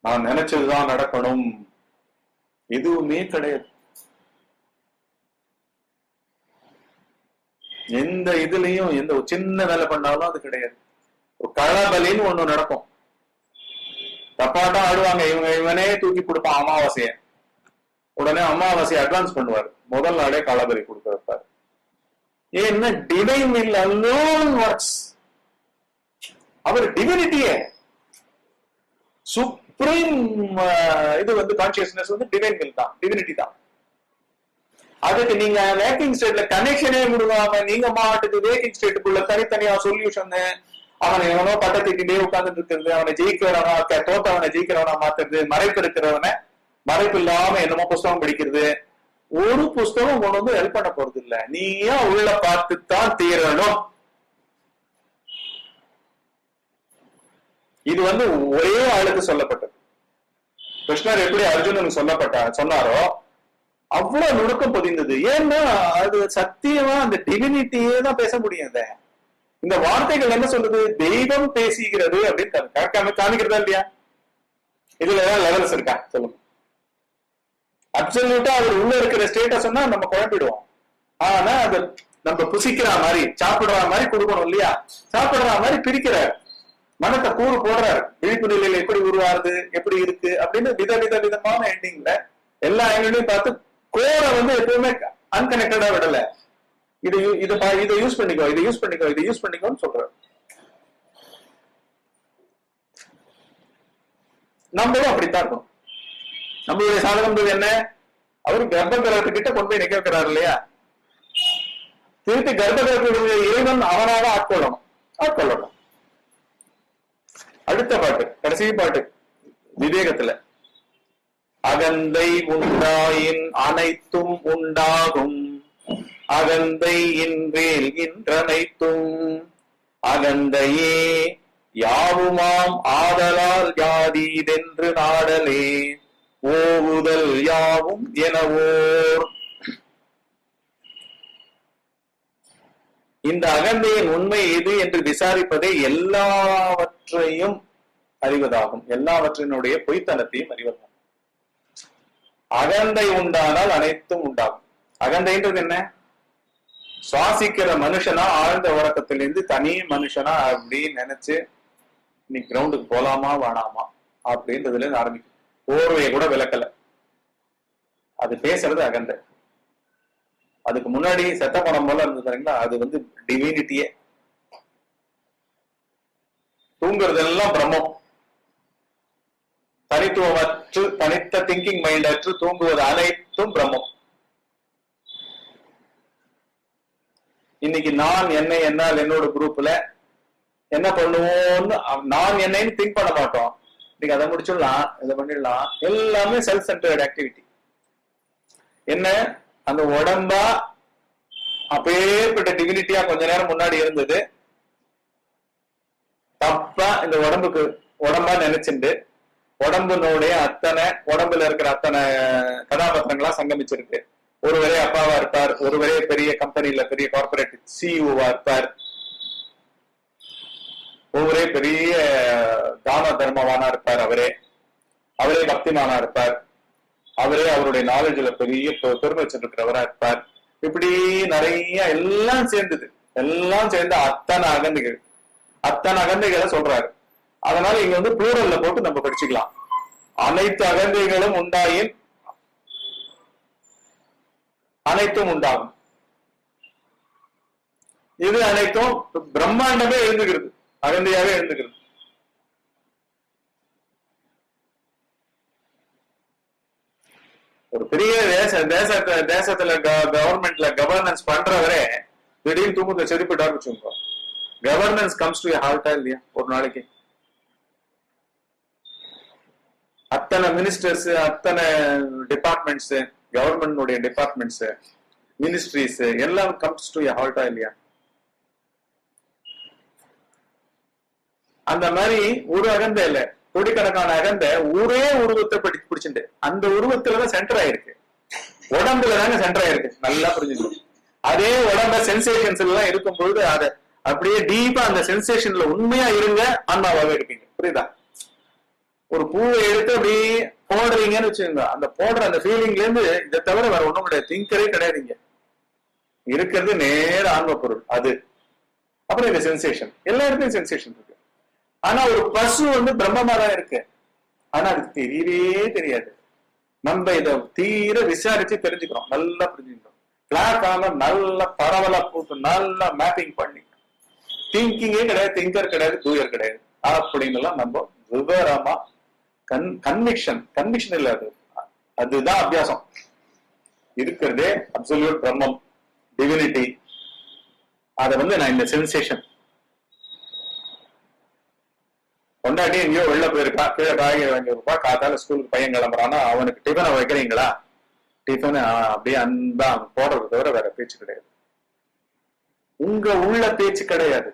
நான் நினைச்சதுதான் நடக்கணும், எதுவுமே கிடையாது. எந்த இதுலயும் எந்த சின்ன வேலை பண்ணாலும் அது கிடையாது. ஒரு களபலின்னு ஒண்ணு நடக்கும். தப்பாட்டம் ஆடுவாங்க. இவனே தூக்கி கொடுப்பான் அமாவாசைய. உடனே அமாவாசையை அட்வான்ஸ் பண்ணுவார். முதல் நாளே களபலி கொடுக்க வைப்பார். ஏன்னா டிவைன் வில் அலோன் ஒர்க்ஸ். அவர் டிவினிட்டியே சுப்ரீம். இது வந்து கான்சியஸ்னஸ் வந்து டிவைன் வில் தான், டிவினிட்டி தான். அதுக்கு நீங்க வேக்கிங் ஸ்டேட்ல கனெக்ஷனே கொடுக்காம நீங்க மாட்டுக்கு வேக்கிங் ஸ்டேட்டுக்குள்ள தனித்தனியா சொல்யூஷன், அவனை எவனோ பட்டத்திட்டே உட்கார்ந்துட்டு இருக்கிறது, அவனை ஜெயிக்கிறவனா தோத்தவனை ஜெயிக்கிறவனா மாத்துறது, மறைப்பு இருக்கிறவனை மறைப்பு இல்லாம என்னமோ புஸ்தகம் படிக்கிறது. ஒரு புஸ்தகம் கொண்டு வந்து ஹெல்ப் பண்ண போறது இல்ல. நீயா உள்ள பார்த்துத்தான் தீரணும். இது வந்து ஒரே ஆளுக்கு சொல்லப்பட்டது. கிருஷ்ணர் எப்படி அர்ஜுனனுக்கு சொன்னாரோ அவ்வளவு நுணுக்கம் பதிந்தது. ஏன்னா அது சத்தியமா அந்த டிவினிட்டியே தான் பேச முடியும். இந்த வார்த்தைகள் என்ன சொல்றது? தெய்வம் பேசுகிறது அப்படின்னு காமிக்கிறதா இல்லையா? இதுல ஏதாவது லெவல்ஸ் இருக்கா சொல்லுங்க. அப்சல்யூட்டா அவர் உள்ள இருக்கிற ஸ்டேட்டஸ் சொன்னா நம்ம குழம்பிடுவோம். ஆனா அது நம்ம புசிக்கிற மாதிரி சாப்பிடுற மாதிரி கொடுக்கணும் இல்லையா? சாப்பிடுற மாதிரி பிரிக்கிறார், மனத்தை கூறு போடுறாரு, விழிப்பு நிலையில எப்படி உருவாருது, எப்படி இருக்கு அப்படின்னு விதமான எண்டிங்ல எல்லா ஆங்கிலையும் பார்த்து கோரை வந்து எப்பவுமே அன்கனெக்டடா விடல. இதை யூஸ் பண்ணிக்கோ, இதை யூஸ் பண்ணிக்கோ, இதை யூஸ் பண்ணிக்கோன்னு சொல்றாரு. நம்மளும் அப்படித்தான் இருக்கும். நம்மளுடைய சாதகம் என்ன? அவரு கர்ப்ப கிரகத்துக்கிட்ட கொண்டு போய் நிக்க வைக்கிறாரு இல்லையா? திருப்பி கர்ப்ப கிரகத்துடைய இறைவன் அவனாக ஆட்கொள்ளணும். அடுத்த பாட்டு, கடைசி பாட்டு விவேகத்துல, அகந்தை உண்டாயின் அனைத்தும் உண்டாகும், அகந்தை இன்றேல் இன்றனைத்தும், அகந்தையே யாவுமாம் ஆதலால் யாதீதென்று நாடலே, ஓவுதல் யாவும் எனவோர். இந்த அகந்தையின் உண்மை எது என்று விசாரிப்பதே எல்லாவற்றையும் அறிவதாகும், எல்லாவற்றினுடைய பொய்த்தனத்தையும் அறிவதாகும். அகந்தை உண்டானால் அனைத்தும் உண்டாகும். அகந்தைன்றது என்ன? சுவாசிக்கிற மனுஷனா ஆழ்ந்த உறக்கத்திலிருந்து தனி மனுஷனா அப்படின்னு நினைச்சு நீ கிரவுண்டுக்கு போலாமா வேணாமா அப்படின்றதுல இருந்து ஆரம்பிக்கும். போர்வையை கூட விளக்கல, அது பேசுறது அகந்தை. அதுக்கு முன்னாடி செத்த பணம் போல இருந்ததுங்களா, அது வந்து டிவினிட்டியே. தூங்குறதெல்லாம் பிரம்மம். தனித்துவமற்று தனித்த திங்கிங் மைண்ட் அற்று தூங்குவது அனைத்தும் பிரம்மம். இன்னைக்கு நான் என்னை என்னால் என்னோட குரூப்ல என்ன பண்ணுவோம்னு நான் என்னைன்னு திங்க் பண்ண மாட்டோம். இன்னைக்கு அதை முடிச்சிடலாம், இதை பண்ணிடலாம், எல்லாமே செல்ஃப் சென்டர்ட் ஆக்டிவிட்டி. என்ன, அந்த உடம்பா அப்பேற்பட்ட டிவினிட்டியா கொஞ்ச நேரம் முன்னாடி இருந்தது, தப்பா இந்த உடம்புக்கு உடம்பா நினைச்சுண்டு உடம்புனுடைய அத்தனை உடம்புல இருக்கிற அத்தனை கதாபாத்திரங்களா சங்கமிச்சிருக்கு. ஒருவரே அப்பாவா இருப்பார், ஒருவரே பெரிய கம்பெனில பெரிய கார்பரேட் சிஇஓவா இருப்பார், ஒவ்வொரே பெரிய தான தர்மவானா இருப்பார், அவரே பக்திமானா இருப்பார், அவரே அவருடைய நாலேஜ்ல பெரிய பெருமை வச்சிருக்கிறவரா இருப்பார். இப்படி நிறைய எல்லாம் சேர்ந்தது, எல்லாம் சேர்ந்த அத்தனை அகந்தைகளை சொல்றாரு. அதனால இங்க வந்து ப்ளூரல்ல போட்டு நம்ம படிச்சுக்கலாம். அனைத்து அகந்தைகளும் உண்டாயின் அனைத்தும் உண்டாகும். இது அனைத்தும் பிரம்மாண்டமே எழுந்துகிறது, அகந்தையாவே எழுந்துகிறது. ஒரு பெரிய தேசத்துல கவர்மெண்ட்ல கவர்னன்ஸ் பண்றவரே திடீர்னு தூக்கத்தை செதுப்பிட்டாரு வச்சுக்கோங்க. கவர்னன்ஸ் கம்ஸ் டு ஹார்ட்டா இல்லையா? ஒரு நாளைக்கு அத்தனை மினிஸ்டர்ஸ், அத்தனை டிபார்ட்மெண்ட்ஸ், கவர்மெண்ட் டிபார்ட்மெண்ட்ஸ், மினிஸ்ட்ரிஸ் எல்லாம் கம்ஸ் டு ஹார்ட்டா இல்லையா? அந்த மாதிரி ஒரு அகந்தை இல்ல, கோடிக்கணக்கான அகந்தை ஒரே உருவத்தை பிடிச்சிட்டு அந்த உருவத்துலதான் சென்டர் ஆயிருக்கு, உடம்புல தாங்க சென்டர் ஆயிருக்கு. நல்லா புரிஞ்சுக்கணும். அதே உடம்ப சென்சேஷன்ஸ் எல்லாம் இருக்கும் பொழுது அதை அப்படியே டீப்பா அந்த சென்சேஷன்ல உண்மையா இருங்க, ஆன்மாவாவே இருப்பீங்க. புரியுதா? ஒரு பூவை எடுத்து அப்படி போடுறீங்கன்னு வச்சுக்கோங்க, அந்த போடுற அந்த ஃபீலிங்ல இருந்து இதை தவிர வேற ஒண்ணும் கிடையாது, திங்கரே கிடையாதுங்க. இருக்கிறது நேர ஆன்ம பொருள் அது. அப்புறம் இந்த சென்சேஷன், எல்லா இடத்துலயும் சென்சேஷன் இருக்கு. ஆனா ஒரு பசு வந்து பிரம்மமா தான் இருக்கு, ஆனா அதுக்கு தெரியவே தெரியாது. நம்ம இதை தீர விசாரிச்சு தெரிஞ்சுக்கிறோம், நல்லா புரிஞ்சுக்கிறோம். பிளாக் ஆன நல்லா பரவலா போட்டு நல்லா மேப்பிங் பண்ணி திங்கிங்கே கிடையாது, திங்கர் கிடையாது, டூயர் கிடையாது அப்படின்னு எல்லாம் நம்ம விவரமா கன்விக்ஷன் இல்ல, அதுதான் அபியாசம். இருக்கிறதே அப்சல்யூட் பிரம்மம், டிவினிட்டி. அதை வந்து நான் இந்த சென்சேஷன் கொண்டாடி எங்கேயோ வெளில போயிருக்கா, கீழே காய்கறி வாங்கி இருப்பா, காத்தால ஸ்கூலுக்கு பையன் கிளம்புறான்னா அவனுக்கு டிஃபனை வைக்கிறீங்களா, டிஃபன் அப்படியே அன்பா போடுறது தவிர வேற பேச்சு கிடையாது. உங்க உள்ள பேச்சு கிடையாது.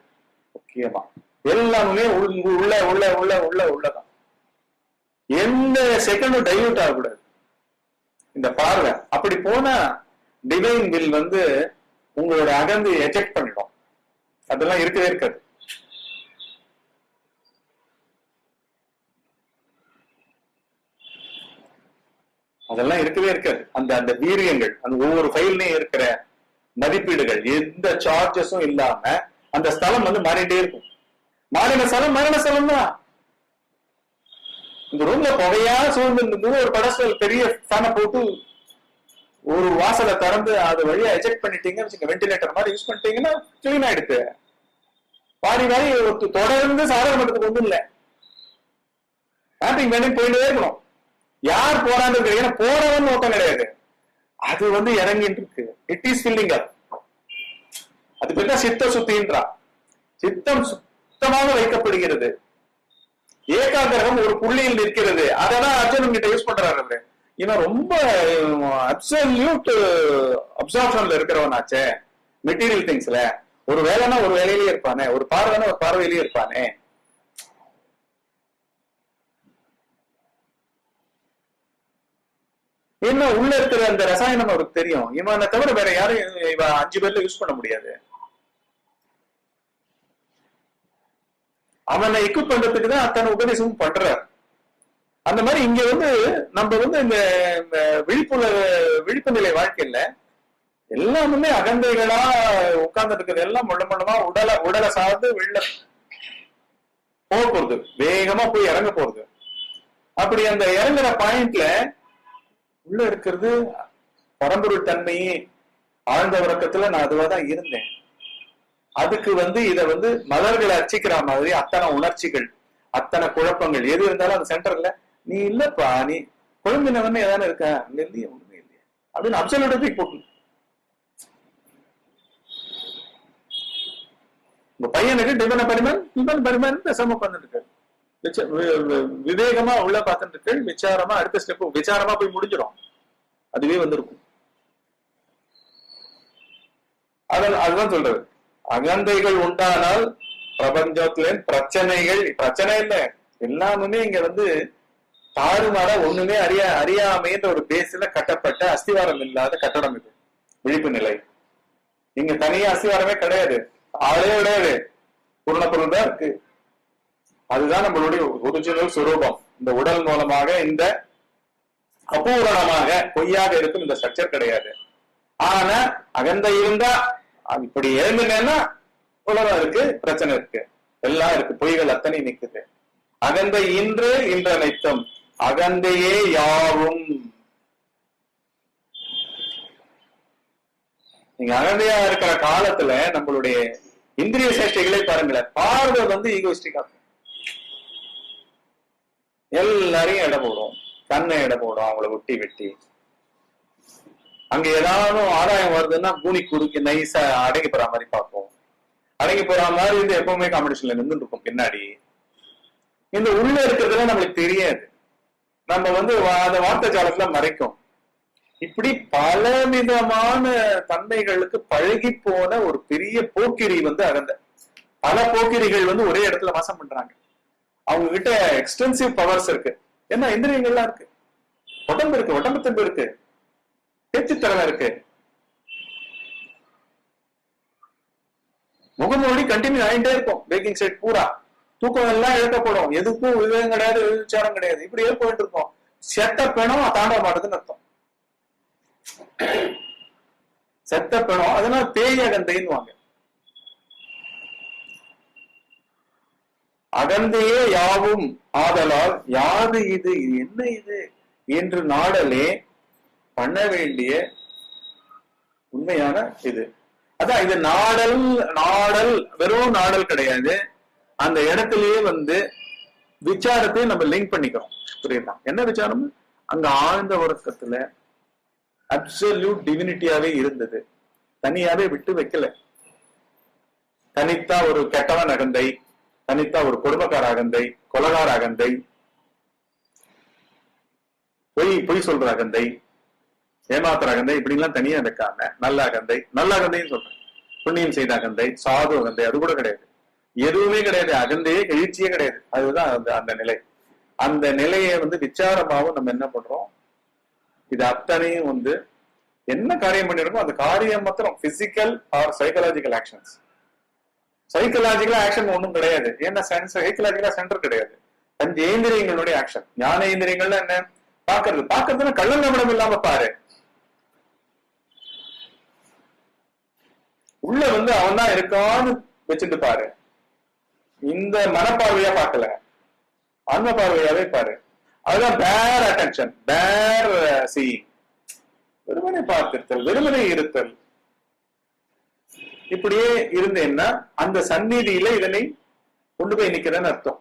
முக்கியமா எல்லாமே உள்ள உள்ள உள்ள உள்ள உள்ளதான். எந்த செகண்டும் டைல்யூட் ஆகக்கூடாது இந்த பார்வை. அப்படி போனா டிவைன் வில் வந்து உங்களோட அகந்து எஜெக்ட் பண்ணிடும். அதெல்லாம் இருக்கவே இருக்காது. அதெல்லாம் இருக்கவே இருக்காது. அந்த அந்த வீரியங்கள், அந்த ஒவ்வொரு ஃபைல்லையும் இருக்கிற மதிப்பீடுகள், எந்த சார்ஜஸும் இல்லாம அந்த ஸ்தலம் வந்து மாறிட்டே இருக்கும். மாறின ஸ்தலம் மரண ஸ்தலம் தான். இந்த ரூம்ல புகையா சூழ்ந்து ஒரு படஸ்டல் பெரிய ஃபேனை போட்டு ஒரு வாசலை திறந்து அது வழியா எஜெக்ட் பண்ணிட்டீங்க, வெண்டிலேட்டர் மாதிரி யூஸ் பண்ணிட்டீங்கன்னா கிளீன் ஆயிடுது. வாரி வாரி தொடர்ந்து சாதக மட்டத்துக்கு ஒன்றும் இல்லை, மேப்பிங் பண்ணி போயிட்டே இருக்கணும். யார் போறான்னு ஏன்னா போறவன் நோக்கம் கிடையாது, அது வந்து இறங்கிட்டு இருக்கு. இட் இஸ் ஃபில்லிங் அப். அது பேர் தான் சித்த சுத்தின்றா. சித்தம் சுத்தமாக வைக்கப்படுகிறது, ஏகாகிரகம் ஒரு புள்ளியில் நிற்கிறது. அதான் அர்ஜுனன் கிட்ட யூஸ் பண்றாரு அவரு. இவன் ரொம்ப அப்சல்யூட் அப்சார்ப்ஷன்ல இருக்கிறவனாச்சே மெட்டீரியல் திங்ஸ்ல. ஒரு வேலைன்னா ஒரு வேலையிலேயே இருப்பானே, ஒரு பார்வைனா ஒரு பார்வையிலேயே இருப்பானே. என்ன உள்ள இருக்கிற அந்த ரசாயனம் அவருக்கு தெரியும். இவனை தவிர வேற யாரும் இவன் 5 பேர்ல யூஸ் பண்ண முடியாது. அவனை எக்யூப் பண்றதுக்கு தான் அத்தனை உபதேசமும் பண்றார். அந்த மாதிரி இங்க வந்து நம்ம வந்து இந்த விழிப்பு நிலை வாழ்க்கையில எல்லாமே அகந்தைகளா உட்கார்ந்து இருக்கிறது எல்லாம் முள்ளமா உடலை சார்ந்து வெளில போறது, வேகமா போய் இறங்க போறது. அப்படி அந்த இறங்குற பாயிண்ட்ல உள்ள இருக்கிறது பரம்பொருள் தன்மையே. ஆழ்ந்த உறக்கத்துல நான் அதுவாதான் இருந்தேன். அதுக்கு வந்து இத வந்து மலர்களை அர்ச்சிக்கிற மாதிரி அத்தனை உணர்ச்சிகள், அத்தனை குழப்பங்கள் எது இருந்தாலும் அந்த சென்டர்ல நீ இல்லப்பா, நீ குழம்பினவன்னு ஏதானே இருக்க, அங்க இல்லையே, ஒண்ணுமே இல்லையா அப்படின்னு அப்சல்யூட்டா தூக்கி போட்டு உங்க பையனுக்கு டிபன் பரிமாணம் பேசாம உட்கார்ந்துட்டு இருக்காரு. விவேகமா உள்ள பார்த்துட்டு இருக்கு, விசாரமா அடுத்த ஸ்டெப் விசாரமா போய் முடிஞ்சிடும், அதுவே வந்திருக்கும். அதுதான் சொல்றது, அகந்தைகள் உண்டானால் பிரபஞ்சத்துல பிரச்சனை இல்லை, எல்லாமே இங்க வந்து தாறுமாறா ஒண்ணுமே அறியாமைன்ற ஒரு பேஸ்ல கட்டப்பட்ட அஸ்திவாரம் இல்லாத கட்டடம் இது விழிப்பு நிலை. இங்க தனியா அஸ்திவாரமே கிடையாது, ஆளே கிடையாது, பூர்ணப்பொருள் தான் இருக்கு. அதுதான் நம்மளுடைய ஒரிஜினல் சுரூபம். இந்த உடல் மூலமாக இந்த அபூரணமாக பொய்யாக இருக்கும் இந்த ஸ்ட்ரக்சர் கிடையாது. ஆனா அகந்தை இருந்தா இப்படி எழுந்துனேன்னா உலகம் இருக்கு, பிரச்சனை இருக்கு, எல்லாம் இருக்கு, பொய்கள் அத்தனை நிக்குது. அகந்தை இன்று அனைத்தும் அகந்தையே யாவும். நீங்க அகந்தையா இருக்கிற காலத்துல நம்மளுடைய இந்திரிய சேஷ்டைகளை பாருங்களேன். பார்வை வந்து ஈகோஸ்டிக்கா எல்லாரையும் இட போடும், கண்ணை இட போடும், அவங்கள ஒட்டி வெட்டி. அங்க ஏதாவது ஆதாயம் வருதுன்னா கூனி குறுக்கி நைஸா அடங்கி போற மாதிரி பார்ப்போம். அடங்கி போற மாதிரி வந்து எப்பவுமே காம்படிஷன்ல நின்று இருக்கும் பின்னாடி. இந்த உள்ள இருக்கிறதுல நம்மளுக்கு தெரியாது, நம்ம வந்து அந்த வார்த்தை ஜாலத்துல மறைக்கும். இப்படி பல விதமான தன்மைகளுக்கு பழகி போன ஒரு பெரிய போக்கிரி வந்து அகந்த. பல போக்கிரிகள் வந்து ஒரே இடத்துல வாசம் பண்றாங்க. அவங்க கிட்ட எக்ஸ்டென்சிவ் பவர்ஸ் இருக்கு. ஏன்னா இந்திரியங்கள்லாம் இருக்கு, உடம்பு இருக்கு, உடம்பு தெம்பு இருக்கு, பேச்சுத்திறமை இருக்கு, முகமூடி கண்டினியூ ஆகிட்டே இருக்கும். பேக்கிங் சைட் பூரா தூக்கம் எல்லாம் இழக்கப்படும், எதுக்கும் விவேகம் கிடையாது, விசாரம் கிடையாது, இப்படியே போயிட்டு இருக்கோம். செத்த பெணம் தாண்ட மாட்டதுன்னு அர்த்தம். செத்த பெணம், அதனால பேய் அகந்தைன்னு வாங்க. அகந்தையே யாவும் ஆதலால் யாது இது என்ன இது என்று நாடலே பண்ண வேண்டிய உண்மையான இது. அதான் இது நாடல் வெறும் நாடல் கிடையாது. அந்த இடத்திலேயே வந்து விசாரத்தையும் நம்ம லிங்க் பண்ணிக்கிறோம். புரியுதா? என்ன விசாரம்? அங்க ஆழ்ந்த உறக்கத்துல அப்சல்யூட் டிவினிட்டியாவே இருந்தது, தனியாவே விட்டு வைக்கல. தனித்தா ஒரு கெட்டவன் அகந்தை, தனித்தா ஒரு கொடுமைக்கார அகந்தை, கொலகார அகந்தை, பொய் சொல்ற அகந்தை, ஏமாத்துற அகந்தை, இப்படி எல்லாம் தனியா வைக்காம நல்ல அகந்தைன்னு சொல்றேன். புண்ணியம் செய்த அகந்தை, சாது அகந்தை, அது கூட கிடையாது, எதுவுமே கிடையாது. அகந்தையே எழுச்சியே கிடையாது. அதுதான் அந்த நிலை. அந்த நிலையை வந்து விசாரமாவும் நம்ம என்ன பண்றோம், இது அத்தனையும் வந்து என்ன காரியம் பண்ணிருக்கோம், அந்த காரியம் மாத்திரம் physical R psychological actions. Psychological action ஒன்றும் கிடையாது. ஏன்னா சைக்கலாஜிக்கலா சென்டர் கிடையாது. 5 இந்திரியங்களுடைய ஆக்ஷன். ஞான இந்திரியங்கள்ல என்ன, பாக்குறதுன்னா கள்ளங்கபடம் இல்லாம பாரு. உள்ள வந்து அவன் தான் இருக்கான்னு வச்சுட்டு பாரு. இந்த மனப்பார்வையா பார்க்கல, ஆன்ம பார்வையாவே பாரு. அதுதான் பேர் அட்டென்ஷன், பேர் சீயிங். வெறுமனை பார்த்திருத்தல், வெறுமனை இருத்தல். இப்படியே இருந்தேன்னா அந்த சந்நிதியில இதனை கொண்டு போய் நிக்கிறேன்னு அர்த்தம்.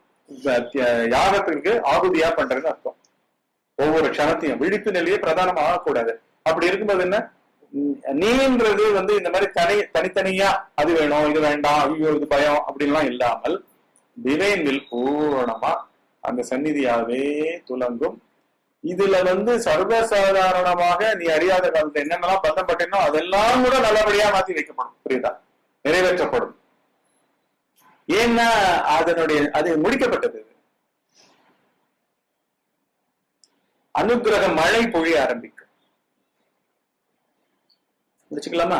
யாகத்திற்கு ஆகுதியா பண்றேன்னு அர்த்தம். ஒவ்வொரு க்ஷணத்தையும் விழிப்பு நிலையே பிரதானம் ஆகக்கூடாது. அப்படி இருக்கும்போது என்ன, நீன்றது வந்து இந்த மாதிரி தனித்தனியா அது வேணும் இது வேண்டாம் ஐயோ இது பயம் அப்படின்லாம் இல்லாமல் டிவைன் வில் பூரணமா அந்த சந்நிதியாவே துலங்கும். இதுல வந்து சர்வசாதாரணமாக நீ அறியாத காலத்துல என்னென்னலாம் பந்தப்பட்டனோ அதெல்லாம் கூட நல்லபடியா மாத்தி வைக்கப்படும். புரியுதா? நிறைவேற்றப்படும். ஏன்னா அது முடிக்கப்பட்டது. அனுக்கிரக மழை பொழிய ஆரம்பிக்கும். முடிச்சுக்கலாமா?